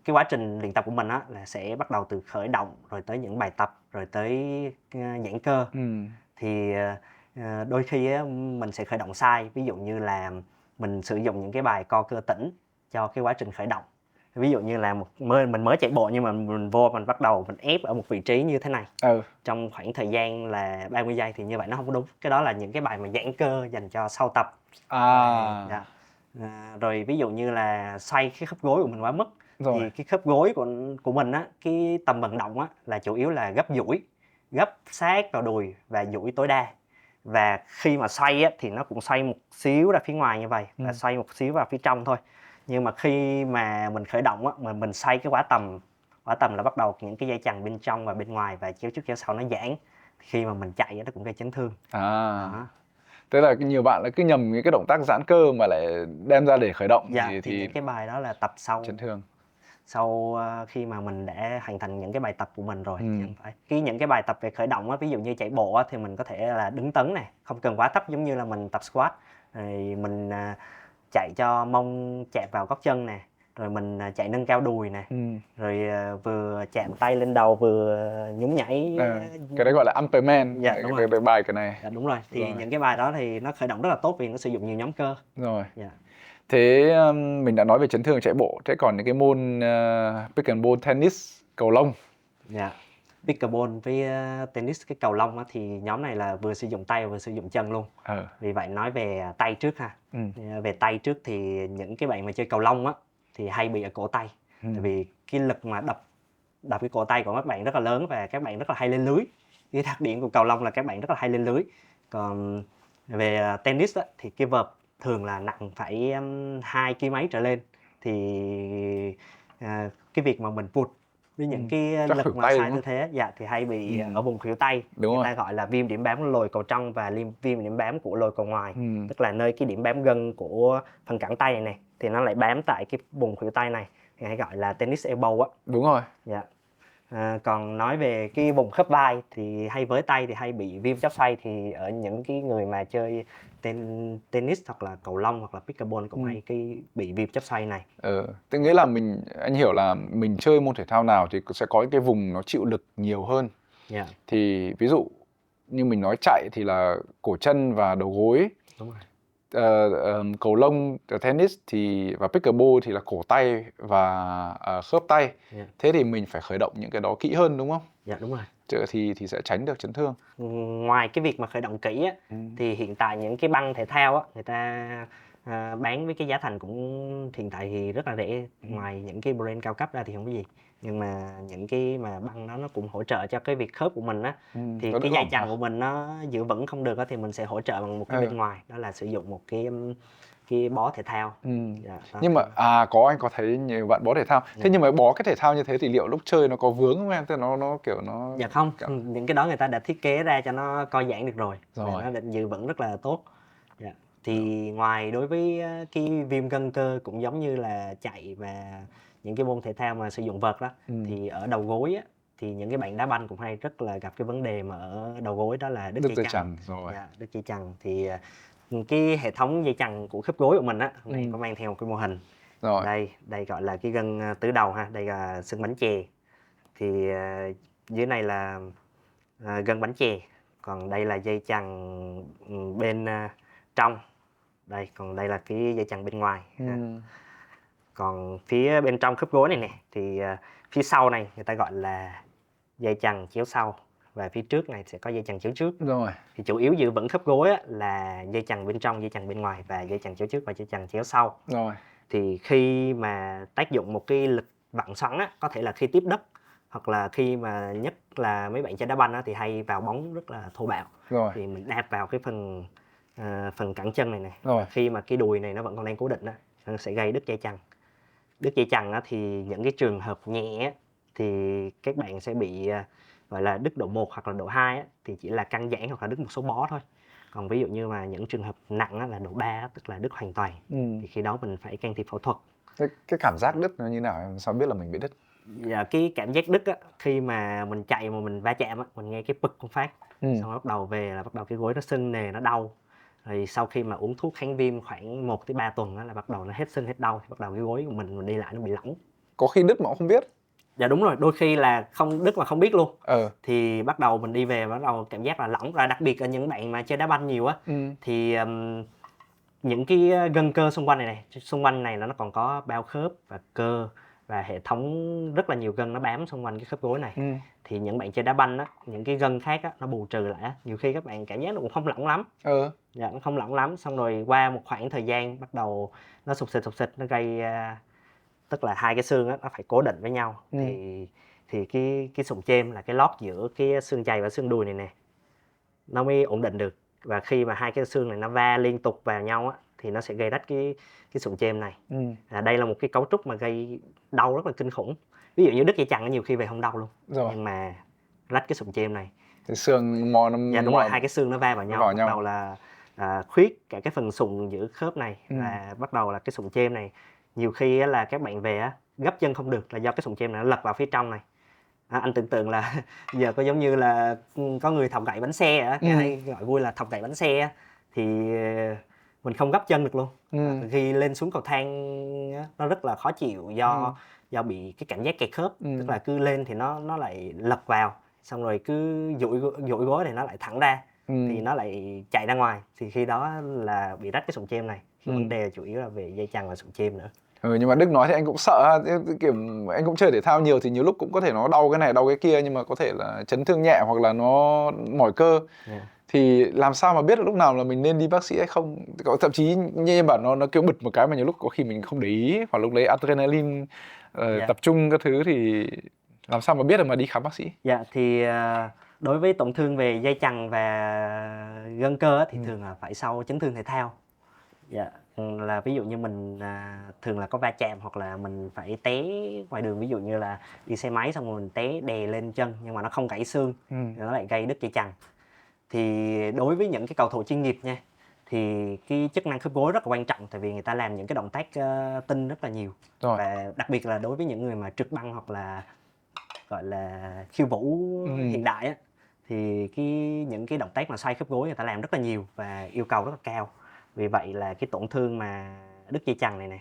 cái quá trình luyện tập của mình á là sẽ bắt đầu từ khởi động rồi tới những bài tập rồi tới giãn cơ. Thì đôi khi á, mình sẽ khởi động sai, ví dụ như là mình sử dụng những cái bài co cơ tĩnh cho cái quá trình khởi động. Ví dụ như là mình mới chạy bộ nhưng mà mình bắt đầu mình ép ở một vị trí như thế này trong khoảng thời gian là 30 giây thì như vậy nó không có đúng. Cái đó là những cái bài mà giãn cơ dành cho sau tập. Rồi ví dụ như là xoay cái khớp gối của mình quá mức thì cái khớp gối của mình á, cái tầm vận động á là chủ yếu là gấp duỗi, gấp sát vào đùi và duỗi tối đa. Và khi mà xoay á, thì nó cũng xoay một xíu ra phía ngoài như vậy và xoay một xíu vào phía trong thôi. Nhưng mà khi mà mình khởi động á, mình xoay cái quả tầm là bắt đầu những cái dây chằng bên trong và bên ngoài và chéo trước chéo sau nó giãn. Khi mà mình chạy nó cũng gây chấn thương. Tức là nhiều bạn lại cứ nhầm những cái động tác giãn cơ mà lại đem ra để khởi động. Thì những cái bài đó là tập sau chấn thương. Sau khi mà mình đã hoàn thành những cái bài tập của mình rồi. Những cái bài tập về khởi động á, ví dụ như chạy bộ á, thì mình có thể là đứng tấn này, không cần quá thấp giống như là mình tập squat. Rồi mình chạy cho mông chạm vào gót chân nè, rồi mình chạy nâng cao đùi nè, rồi vừa chạm tay lên đầu vừa nhún nhảy. Cái đấy gọi là Upperman. Đúng rồi. Cái bài cái này. Đúng rồi. Thì những cái bài đó thì nó khởi động rất là tốt vì nó sử dụng nhiều nhóm cơ. Thế mình đã nói về chấn thương chạy bộ. Thế còn những cái môn pickleball, tennis, cầu lông. Pickleball với tennis, cái cầu lông á, thì nhóm này là vừa sử dụng tay vừa sử dụng chân luôn. Vì vậy nói về tay trước ha. Về tay trước thì những cái bạn mà chơi cầu lông á thì hay bị ở cổ tay. Tại vì cái lực mà đập cái cổ tay của các bạn rất là lớn và các bạn rất là hay lên lưới. Cái đặc điểm của cầu lông là các bạn rất là hay lên lưới. Còn về tennis á, thì cái vợt thường là nặng phải 2 kg mấy trở lên. Thì cái việc mà mình vụt với những cái lực mà sai tư thế thì hay bị ở vùng khuỷu tay. Người ta gọi là viêm điểm bám lồi cầu trong và viêm điểm bám của lồi cầu ngoài. Tức là nơi cái điểm bám gân của phần cẳng tay này thì nó lại bám tại cái vùng khuỷu tay này, thì hay gọi là tennis elbow á. Đúng rồi. Còn nói về cái vùng khớp vai thì hay với tay thì hay bị viêm chóp xoay, thì ở những cái người mà chơi tennis hoặc là cầu lông hoặc là pickleball cũng hay bị viêm chóp xoay này. Tức nghĩa là anh hiểu là mình chơi môn thể thao nào thì sẽ có cái vùng nó chịu lực nhiều hơn. Thì ví dụ như mình nói chạy thì là cổ chân và đầu gối. Đúng rồi. Cầu lông, tennis và pickleball thì là cổ tay và khớp tay. Thế thì mình phải khởi động những cái đó kỹ hơn đúng không? Đúng rồi. Thì sẽ tránh được chấn thương. Ngoài cái việc mà khởi động kỹ á, thì hiện tại những cái băng thể thao á, người ta bán với cái giá thành cũng hiện tại thì rất là rẻ, ngoài những cái brand cao cấp ra thì không có gì. Nhưng mà những cái mà băng đó nó cũng hỗ trợ cho cái việc khớp của mình á, thì Có đỡ cái dây gỏng chằng hả? của mình nó giữ vững không được á, thì mình sẽ hỗ trợ bằng một cái bên ngoài, đó là sử dụng một cái bó thể thao. Dạ, đó Nhưng mà thì anh có thấy nhiều bạn bó thể thao. Thế nhưng mà bó cái thể thao như thế thì liệu lúc chơi nó có vướng không em? Tức là nó kiểu nó dạ không, những cái đó người ta đã thiết kế ra cho nó co giãn được rồi, và Rồi. nó định giữ vững rất là tốt. Dạ. Thì ngoài đối với cái viêm gân cơ cũng giống như là chạy và những cái môn thể thao mà sử dụng vợt đó, thì ở đầu gối á, thì những cái bạn đá banh cũng hay rất là gặp cái vấn đề mà ở đầu gối, đó là đứt đứt dây dây chằng. chằng rồi. Dạ, đứt dây chằng thì cái hệ thống dây chằng của khớp gối của mình á, hôm nay có mang theo một cái mô hình. Rồi. Đây gọi là cái gân tứ đầu ha, đây là xương bánh chè. Thì dưới này là gân bánh chè, còn đây là dây chằng bên trong, đây, còn đây là cái dây chằng bên ngoài ha. Còn phía bên trong khớp gối này nè thì phía sau này người ta gọi là dây chằng chéo sau, và phía trước này sẽ có dây chằng chéo trước. Rồi. Thì chủ yếu giữ vững khớp gối á, là dây chằng bên trong, dây chằng bên ngoài, và dây chằng chéo trước và dây chằng chéo sau. Rồi. Thì khi mà tác dụng một cái lực vặn xoắn á, có thể là khi tiếp đất, hoặc là khi mà nhất là mấy bạn chơi đá banh á, thì hay vào bóng rất là thô bạo. Rồi. Thì mình đạp vào cái phần cẳng chân này nè. Rồi. Khi mà cái đùi này nó vẫn còn đang cố định á, nó sẽ gây đứt dây chằng. Đứt dây chằng á, thì những cái trường hợp nhẹ á, thì các bạn sẽ bị gọi là đứt độ 1 hoặc là độ 2 á, thì chỉ là căng giãn hoặc là đứt một số bó thôi. Còn ví dụ như mà những trường hợp nặng á, là độ 3 á, tức là đứt hoàn toàn, thì khi đó mình phải can thiệp phẫu thuật. Cái cảm giác đứt nó như nào em? Sao biết là mình bị đứt? Dạ, cái cảm giác đứt á, khi mà mình chạy mà mình va chạm á, mình nghe cái pực một phát, xong bắt đầu về là bắt đầu cái gối nó sưng nề, nó đau. Rồi sau khi mà uống thuốc kháng viêm khoảng 1 tới 3 tuần á, là bắt đầu nó hết sưng hết đau, thì bắt đầu cái gối của mình đi lại nó bị lỏng. Có khi đứt mà cũng không biết. Dạ đúng rồi, đôi khi là không đứt mà không biết luôn. Thì bắt đầu mình đi về bắt đầu cảm giác là lỏng ra, đặc biệt là những bạn mà chơi đá banh nhiều á, thì những cái gân cơ xung quanh này nó còn có bao khớp và cơ và hệ thống rất là nhiều gân nó bám xung quanh cái khớp gối này. Thì những bạn chơi đá banh á, những cái gân khác á, nó bù trừ lại á, nhiều khi các bạn cảm giác nó cũng không lỏng lắm. Dạ, nó không lỏng lắm, xong rồi qua một khoảng thời gian bắt đầu nó sụt xịt, nó gây tức là hai cái xương á, nó phải cố định với nhau. Thì cái sụn chêm là cái lót giữa cái xương chày và xương đùi này nè, nó mới ổn định được. Và khi mà hai cái xương này nó va liên tục vào nhau á, thì nó sẽ gây rách cái sụn chêm này. Đây là một cái cấu trúc mà gây đau rất là kinh khủng. Ví dụ như đứt dây chằng nhiều khi về không đau luôn, nhưng mà rách cái sụn chêm này thì xương mò nó dạ đúng rồi, hai cái xương nó va vào nhau, bắt đầu là khuyết cả cái phần sụn giữa khớp này, và bắt đầu là cái sụn chêm này nhiều khi là các bạn về á, gấp chân không được là do cái sụn chêm này nó lật vào phía trong này. Anh tưởng tượng là giờ có giống như là có người thọc gậy bánh xe á, hay gọi vui là thọc gậy bánh xe á, thì mình không gấp chân được luôn. Khi lên xuống cầu thang á, nó rất là khó chịu do bị cái cảm giác kẹt khớp, tức là cứ lên thì nó lại lật vào, xong rồi cứ duỗi gối này nó lại thẳng ra, thì nó lại chạy ra ngoài, thì khi đó là bị rách cái sụn chêm này. Vấn đề chủ yếu là về dây chằng và sụn chêm nữa. Nhưng mà Đức nói thì anh cũng sợ, kiểu anh cũng chơi thể thao nhiều thì nhiều lúc cũng có thể nó đau cái này đau cái kia, nhưng mà có thể là chấn thương nhẹ hoặc là nó mỏi cơ. Thì làm sao mà biết được lúc nào là mình nên đi bác sĩ hay không? Thậm chí như em bảo nó kêu bực một cái mà nhiều lúc có khi mình không để ý, hoặc lúc đấy adrenaline tập trung các thứ, thì làm sao mà biết được mà đi khám bác sĩ? Dạ, thì đối với tổn thương về dây chằng và gân cơ thì thường là phải sau chấn thương thể thao. Dạ, là ví dụ như mình thường là có va chạm hoặc là mình phải té ngoài đường, ví dụ như là đi xe máy xong rồi mình té đè lên chân nhưng mà nó không gãy xương, nó lại gây đứt dây chằng. Thì đối với những cái cầu thủ chuyên nghiệp nha, thì cái chức năng khớp gối rất là quan trọng, tại vì người ta làm những cái động tác tinh rất là nhiều. Và đặc biệt là đối với những người mà trượt băng hoặc là gọi là khiêu vũ hiện đại á, thì những cái động tác mà xoay khớp gối người ta làm rất là nhiều và yêu cầu rất là cao. Vì vậy là cái tổn thương mà đứt dây chằng này nè,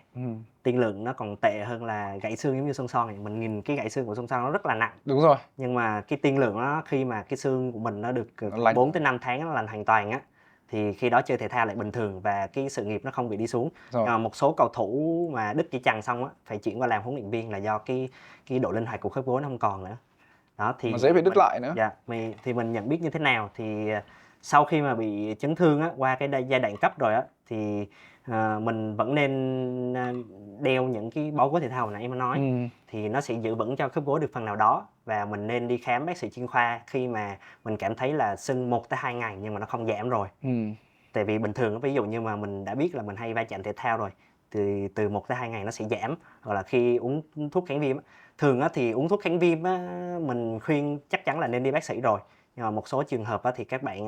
tiên lượng nó còn tệ hơn là gãy xương giống như Xuân Son này. Mình nhìn cái gãy xương của Xuân Son nó rất là nặng. Đúng rồi. Nhưng mà cái tiên lượng nó khi mà cái xương của mình nó được 4 tới 5 tháng nó lành hoàn toàn á, thì khi đó chơi thể thao lại bình thường và cái sự nghiệp nó không bị đi xuống. Nhưng mà một số cầu thủ mà đứt dây chằng xong á, phải chuyển qua làm huấn luyện viên là do cái độ linh hoạt của khớp gối nó không còn nữa. Đó thì mà dễ bị đứt lại nữa. Dạ, thì mình nhận biết như thế nào thì sau khi mà bị chấn thương á, qua cái giai đoạn cấp rồi á, thì mình vẫn nên đeo những cái bó gối thể thao hồi nãy em nói, thì nó sẽ giữ vững cho khớp gối được phần nào đó. Và mình nên đi khám bác sĩ chuyên khoa khi mà mình cảm thấy là sưng 1 tới 2 ngày nhưng mà nó không giảm rồi. Tại vì bình thường ví dụ như mà mình đã biết là mình hay va chạm thể thao rồi thì từ 1 tới 2 ngày nó sẽ giảm, hoặc là khi uống thuốc kháng viêm thường thì uống thuốc kháng viêm mình khuyên chắc chắn là nên đi bác sĩ rồi. Nhưng mà một số trường hợp thì các bạn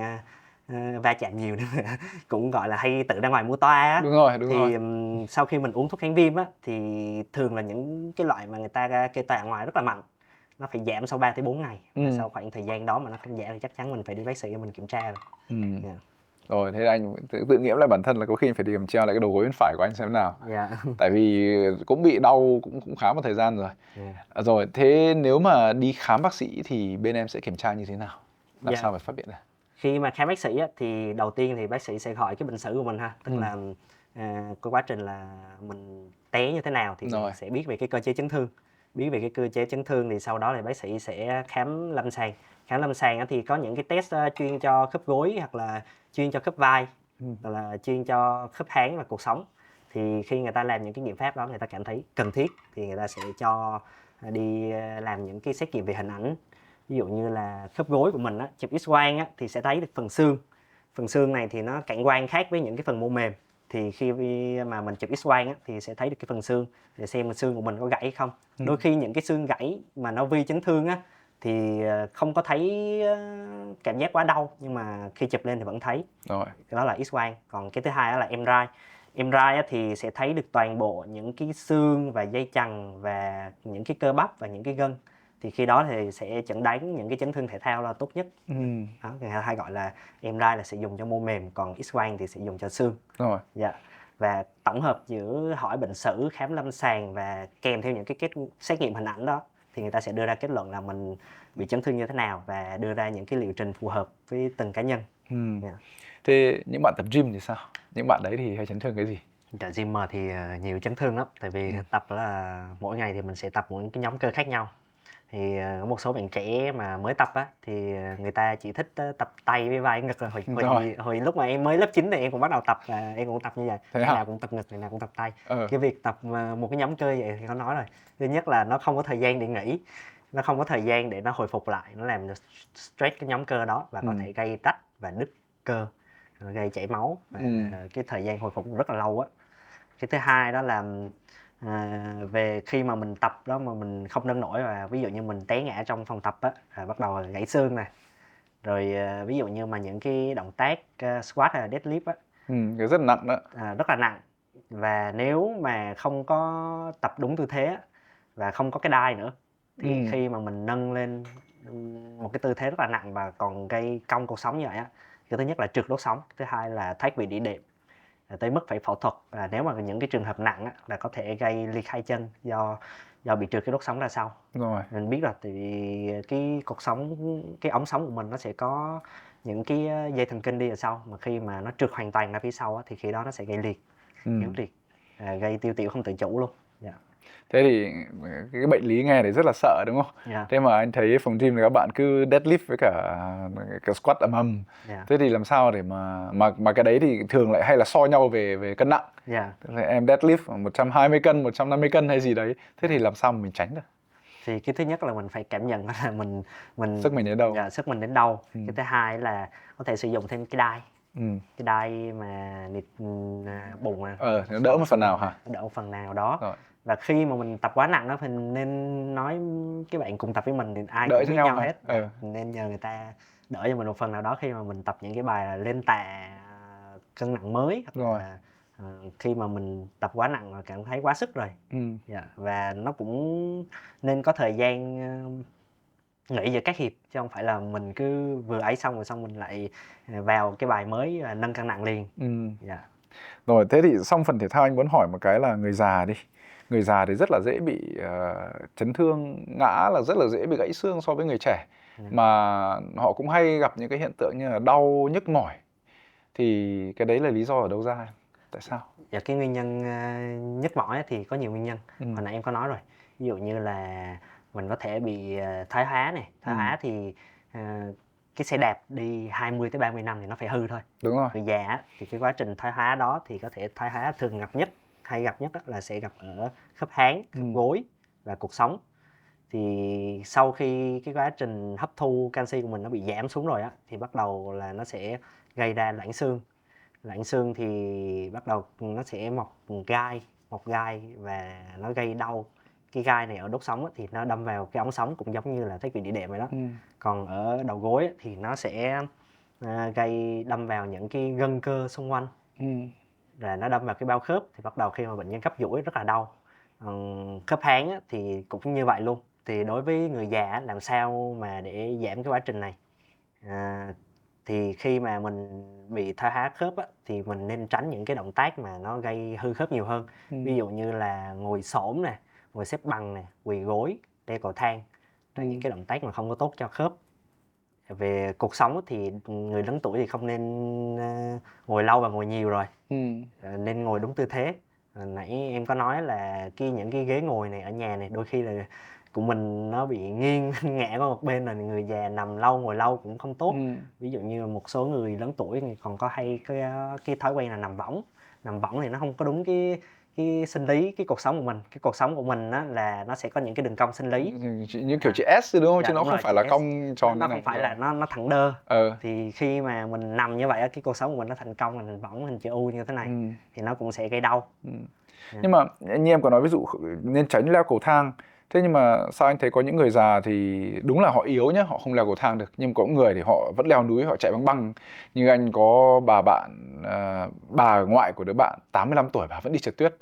va chạm nhiều nên cũng gọi là hay tự ra ngoài mua toa Đúng rồi, đúng thì rồi. sau khi mình uống thuốc kháng viêm thì thường là những cái loại mà người ta kê toa ở ngoài rất là mạnh, nó phải giảm sau 3 tới 4 ngày. Và sau khoảng thời gian đó mà nó không giảm thì chắc chắn mình phải đi bác sĩ để mình kiểm tra rồi. Yeah. Rồi thế anh tự nghiệm lại bản thân là có khi phải đi kiểm tra lại cái đầu gối bên phải của anh xem nào. Yeah. Tại vì cũng bị đau cũng khá một thời gian rồi. Yeah. Rồi thế nếu mà đi khám bác sĩ thì bên em sẽ kiểm tra như thế nào? Làm Yeah. sao phải phát hiện ra? Khi mà khám bác sĩ thì đầu tiên thì bác sĩ sẽ hỏi cái bệnh sử của mình ha, tức là cái quá trình là mình té như thế nào thì Rồi. sẽ biết về cái cơ chế chấn thương. Biết về cái cơ chế chấn thương thì sau đó thì bác sĩ sẽ khám lâm sàng. Khám lâm sàng thì có những cái test chuyên cho khớp gối, hoặc là chuyên cho khớp vai, hoặc là chuyên cho khớp háng và cột sống. Thì khi người ta làm những cái nghiệm pháp đó, người ta cảm thấy cần thiết thì người ta sẽ cho đi làm những cái xét nghiệm về hình ảnh. Ví dụ như là khớp gối của mình chụp X-quang thì sẽ thấy được phần xương. Phần xương này thì nó cạnh quang khác với những cái phần mô mềm. Thì khi mà mình chụp X-quang thì sẽ thấy được cái phần xương để xem là xương của mình có gãy không. Đôi khi những cái xương gãy mà nó vi chấn thương thì không có thấy cảm giác quá đau, nhưng mà khi chụp lên thì vẫn thấy. Rồi. Cái đó là X-quang. Còn cái thứ hai là MRI. MRI thì sẽ thấy được toàn bộ những cái xương và dây chằng và những cái cơ bắp và những cái gân. Thì khi đó thì sẽ chẩn đoán những cái chấn thương thể thao là tốt nhất. Đó, người ta hay gọi là MRI là sẽ dùng cho mô mềm, còn X-quang thì sẽ dùng cho xương. Rồi. Dạ. Và tổng hợp giữa hỏi bệnh sử, khám lâm sàng và kèm theo những cái xét nghiệm hình ảnh đó thì người ta sẽ đưa ra kết luận là mình bị chấn thương như thế nào và đưa ra những cái liệu trình phù hợp với từng cá nhân. Yeah. Thế những bạn tập gym thì sao? Những bạn đấy thì hay chấn thương cái gì? Tại gymmer thì nhiều chấn thương lắm, tại vì tập là mỗi ngày thì mình sẽ tập những cái nhóm cơ khác nhau. Thì có một số bạn trẻ mà mới tập thì người ta chỉ thích tập tay với vai ngực. Hồi lúc mà em mới lớp 9 thì em cũng bắt đầu tập, em cũng tập như vậy. Ngày nào cũng tập ngực, ngày nào cũng tập tay. Cái việc tập một cái nhóm cơ vậy thì có nói rồi. Thứ nhất là nó không có thời gian để nghỉ, nó không có thời gian để nó hồi phục lại, nó làm stress cái nhóm cơ đó và có thể gây rách và đứt cơ, gây chảy máu và cái thời gian hồi phục rất là lâu Cái thứ hai đó là về khi mà mình tập đó mà mình không nâng nổi, và ví dụ như mình té ngã trong phòng tập bắt đầu gãy xương này, rồi ví dụ như mà những cái động tác squat hay là deadlift cái rất nặng đó. Rất là nặng, và nếu mà không có tập đúng tư thế và không có cái đai nữa thì khi mà mình nâng lên một cái tư thế rất là nặng và còn gây cong cột sống như vậy cái thứ nhất là trượt đốt sống, thứ hai là thoát vị đĩa đệm, tới mức phải phẫu thuật. Và nếu mà những cái trường hợp nặng là có thể gây liệt hai chân do bị trượt cái đốt sống ra sau. Rồi. Mình biết rồi, tại vì cái cột sống, cái ống sống của mình nó sẽ có những cái dây thần kinh đi ở sau, mà khi mà nó trượt hoàn toàn ra phía sau thì khi đó nó sẽ gây liệt, yếu liệt, gây tiêu tiểu không tự chủ luôn. Yeah. Thế thì cái bệnh lý nghe thì rất là sợ đúng không? Yeah. Thế mà anh thấy phòng gym thì các bạn cứ deadlift với cả squat ầm. Yeah. Thế thì làm sao để mà cái đấy thì thường lại hay là so nhau về cân nặng. Yeah. Em deadlift 120 cân, 150 cân hay gì đấy. Thế thì làm sao mà mình tránh được? Thì cái thứ nhất là mình phải cảm nhận là mình sức mình đến đâu. Sức mình đến đâu. Cái thứ hai là có thể sử dụng thêm cái đai. Cái đai mà nịt bụng nó đỡ một phần nào hả? Đỡ một phần nào đó. Rồi. Và khi mà mình tập quá nặng thì nên nói cái bạn cùng tập với mình thì ai đỡ cũng biết nhau hết. Nên nhờ người ta đỡ cho mình một phần nào đó khi mà mình tập những cái bài là lên tạ cân nặng mới, hoặc là khi mà mình tập quá nặng và cảm thấy quá sức rồi. Và nó cũng nên có thời gian nghỉ giữa các hiệp, chứ không phải là mình cứ vừa ấy xong mình lại vào cái bài mới là nâng cân nặng liền. Rồi thế thì xong phần thể thao anh muốn hỏi một cái là người già đi. Người già thì rất là dễ bị chấn thương, ngã là rất là dễ bị gãy xương so với người trẻ. Mà họ cũng hay gặp những cái hiện tượng như là đau, nhức mỏi. Thì cái đấy là lý do ở đâu ra? Tại sao? Dạ, cái nguyên nhân nhức mỏi thì có nhiều nguyên nhân. Hồi nãy em có nói rồi. Ví dụ như là mình có thể bị thoái hóa này. Thoái hóa thì cái xe đạp đi 20 tới 30 năm thì nó phải hư thôi. Đúng rồi. Người già á, thì cái quá trình thoái hóa đó thì có thể thoái hóa thường hay gặp nhất là sẽ gặp ở khớp háng, khớp gối và cột sống. Thì sau khi cái quá trình hấp thu canxi của mình nó bị giảm xuống rồi á, thì bắt đầu là nó sẽ gây ra loãng xương. Loãng xương thì bắt đầu nó sẽ mọc gai và nó gây đau. Cái gai này ở đốt sống á, thì nó đâm vào cái ống sống cũng giống như là thoát vị đĩa đệm vậy đó. Còn ở đầu gối á, thì nó sẽ gây đâm vào những cái gân cơ xung quanh. Rồi nó đâm vào cái bao khớp thì bắt đầu khi mà bệnh nhân gấp duỗi rất là đau. Khớp háng á, thì cũng như vậy luôn. Thì đối với người già á, làm sao mà để giảm cái quá trình này? Thì khi mà mình bị thoái hóa khớp á, thì mình nên tránh những cái động tác mà nó gây hư khớp nhiều hơn. Ví dụ như là ngồi xổm nè, ngồi xếp bằng nè, quỳ gối, leo cầu thang. Đó những cái động tác mà không có tốt cho khớp. Về cột sống thì người lớn tuổi thì không nên ngồi lâu và ngồi nhiều rồi. Nên ngồi đúng tư thế. Nãy em có nói là những cái ghế ngồi này ở nhà này đôi khi là của mình nó bị nghiêng ngã qua một bên, là người già nằm lâu ngồi lâu cũng không tốt. Ví dụ như một số người lớn tuổi thì còn có hay cái thói quen là nằm võng thì nó không có đúng cái sinh lý cái cột sống của mình. Cái cột sống của mình á là nó sẽ có những cái đường cong sinh lý Như kiểu chữ S đúng không? Dạ, Chứ nó đúng không rồi, phải chữ là S. cong tròn Nó như không này. phải là nó thẳng đơ. Thì khi mà mình nằm như vậy á, cái cột sống của mình nó thành cong, hình võng, hình chữ U như thế này thì nó cũng sẽ gây đau. Nhưng mà như em có nói ví dụ nên tránh leo cầu thang. Thế nhưng mà sao anh thấy có những người già thì đúng là họ yếu nhá, họ không leo cầu thang được. Nhưng có người thì họ vẫn leo núi, họ chạy băng băng. Như anh có bà ngoại của đứa bạn 85 tuổi bà vẫn đi trượt tuyết.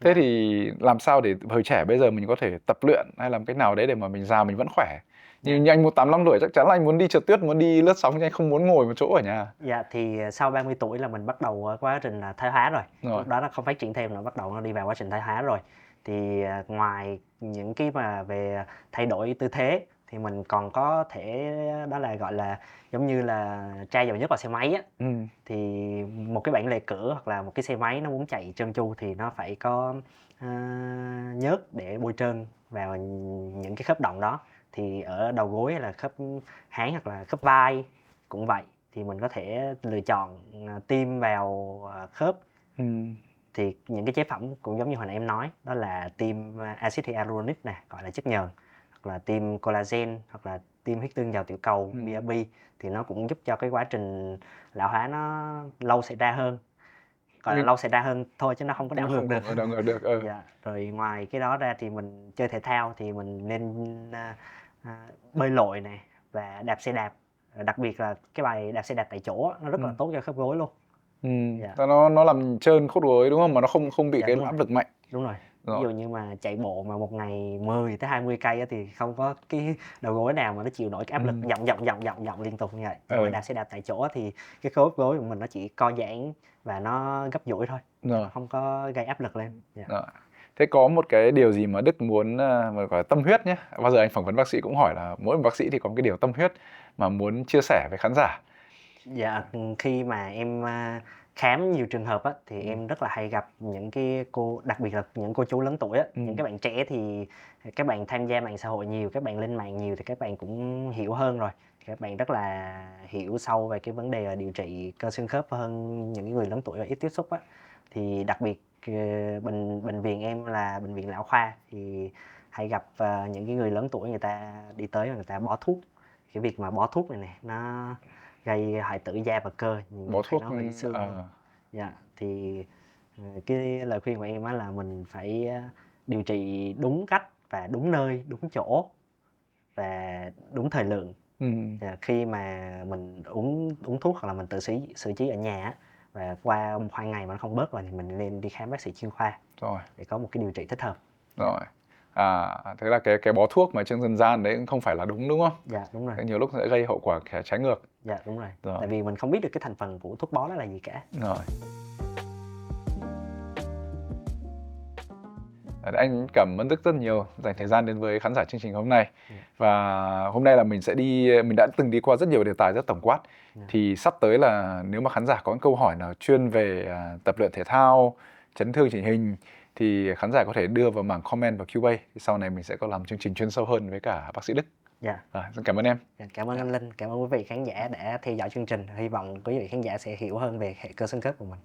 Thế thì làm sao để thời trẻ bây giờ mình có thể tập luyện hay làm cách nào đấy để mà mình già mình vẫn khỏe? Như anh 85 tuổi chắc chắn là anh muốn đi trượt tuyết, muốn đi lướt sóng, chứ anh không muốn ngồi một chỗ ở nhà. Dạ, thì sau 30 tuổi là mình bắt đầu quá trình là thoái hóa rồi. Lúc đó nó không phát triển thêm nữa, bắt đầu nó đi vào quá trình thoái hóa rồi. Thì ngoài những cái mà về thay đổi tư thế thì mình còn có thể đó là gọi là giống như là tra dầu nhất vào xe máy á. Thì một cái bảng lề cửa hoặc là một cái xe máy nó muốn chạy trơn tru thì nó phải có nhớt để bôi trơn vào những cái khớp động đó. Thì ở đầu gối hay là khớp háng hoặc là khớp vai cũng vậy, thì mình có thể lựa chọn tiêm vào khớp. Thì những cái chế phẩm cũng giống như hồi nãy em nói, đó là tiêm axit hyaluronic nè, gọi là chất nhờn, hoặc là tiêm collagen, hoặc là tiêm huyết tương giàu tiểu cầu BRB, thì nó cũng giúp cho cái quá trình lão hóa nó lâu xảy ra hơn. Gọi là lâu xảy ra hơn thôi chứ nó không có đảo ngược được. Đảo ngược được. Dạ. Rồi ngoài cái đó ra thì mình chơi thể thao thì mình nên bơi lội này và đạp xe đạp. Đặc biệt là cái bài đạp xe đạp tại chỗ nó rất là tốt cho khớp gối luôn. Dạ. Nó làm trơn khớp gối đúng không? Mà nó không bị cái áp lực mạnh. Đúng rồi. Ví dụ như mà chạy bộ mà một ngày 10 tới 20 cây á, thì không có cái đầu gối nào mà nó chịu nổi cái áp lực dọng liên tục như vậy. Rồi đạp xe đạp tại chỗ thì cái khớp gối của mình nó chỉ co giãn và nó gấp duỗi thôi. Không có gây áp lực lên. Thế có một cái điều gì mà Đức muốn mà gọi là tâm huyết nhé. Bao giờ anh phỏng vấn bác sĩ cũng hỏi là mỗi một bác sĩ thì có một cái điều tâm huyết mà muốn chia sẻ với khán giả. Dạ, khi mà em khám nhiều trường hợp á, thì em rất là hay gặp những cái cô, đặc biệt là những cô chú lớn tuổi á. Những các bạn trẻ thì các bạn tham gia mạng xã hội nhiều, các bạn lên mạng nhiều thì các bạn cũng hiểu hơn rồi. Các bạn rất là hiểu sâu về cái vấn đề điều trị cơ xương khớp hơn những người lớn tuổi và ít tiếp xúc á. Thì đặc biệt bệnh viện em là bệnh viện lão khoa thì hay gặp những cái người lớn tuổi, người ta đi tới và người ta bó thuốc. Cái việc mà bó thuốc này nè nó gây hoại tử da và cơ, Bó thuốc nó hủy xương. Dạ, thì cái lời khuyên của em á là mình phải điều trị đúng cách và đúng nơi, đúng chỗ và đúng thời lượng. Khi mà mình uống thuốc hoặc là mình tự xử trí ở nhà á, và qua 1-2 ngày mà nó không bớt rồi thì mình nên đi khám bác sĩ chuyên khoa để có một cái điều trị thích hợp. Thế là cái bó thuốc mà trên dân gian đấy cũng không phải là đúng không? Dạ, đúng rồi. Nhiều lúc sẽ gây hậu quả trái ngược. Dạ, đúng rồi. Tại vì mình không biết được cái thành phần của thuốc bó đó là gì cả. Anh cảm ơn Đức rất nhiều dành thời gian đến với khán giả chương trình hôm nay. Và hôm nay là mình đã từng đi qua rất nhiều đề tài rất tổng quát. Thì sắp tới là nếu mà khán giả có những câu hỏi nào chuyên về tập luyện thể thao, chấn thương chỉnh hình thì khán giả có thể đưa vào mảng comment và Q&A. Sau này mình sẽ có làm chương trình chuyên sâu hơn với cả bác sĩ Đức. Dạ. Xin cảm ơn em. Cảm ơn anh Linh, cảm ơn quý vị khán giả đã theo dõi chương trình. Hy vọng quý vị khán giả sẽ hiểu hơn về hệ cơ xương khớp của mình.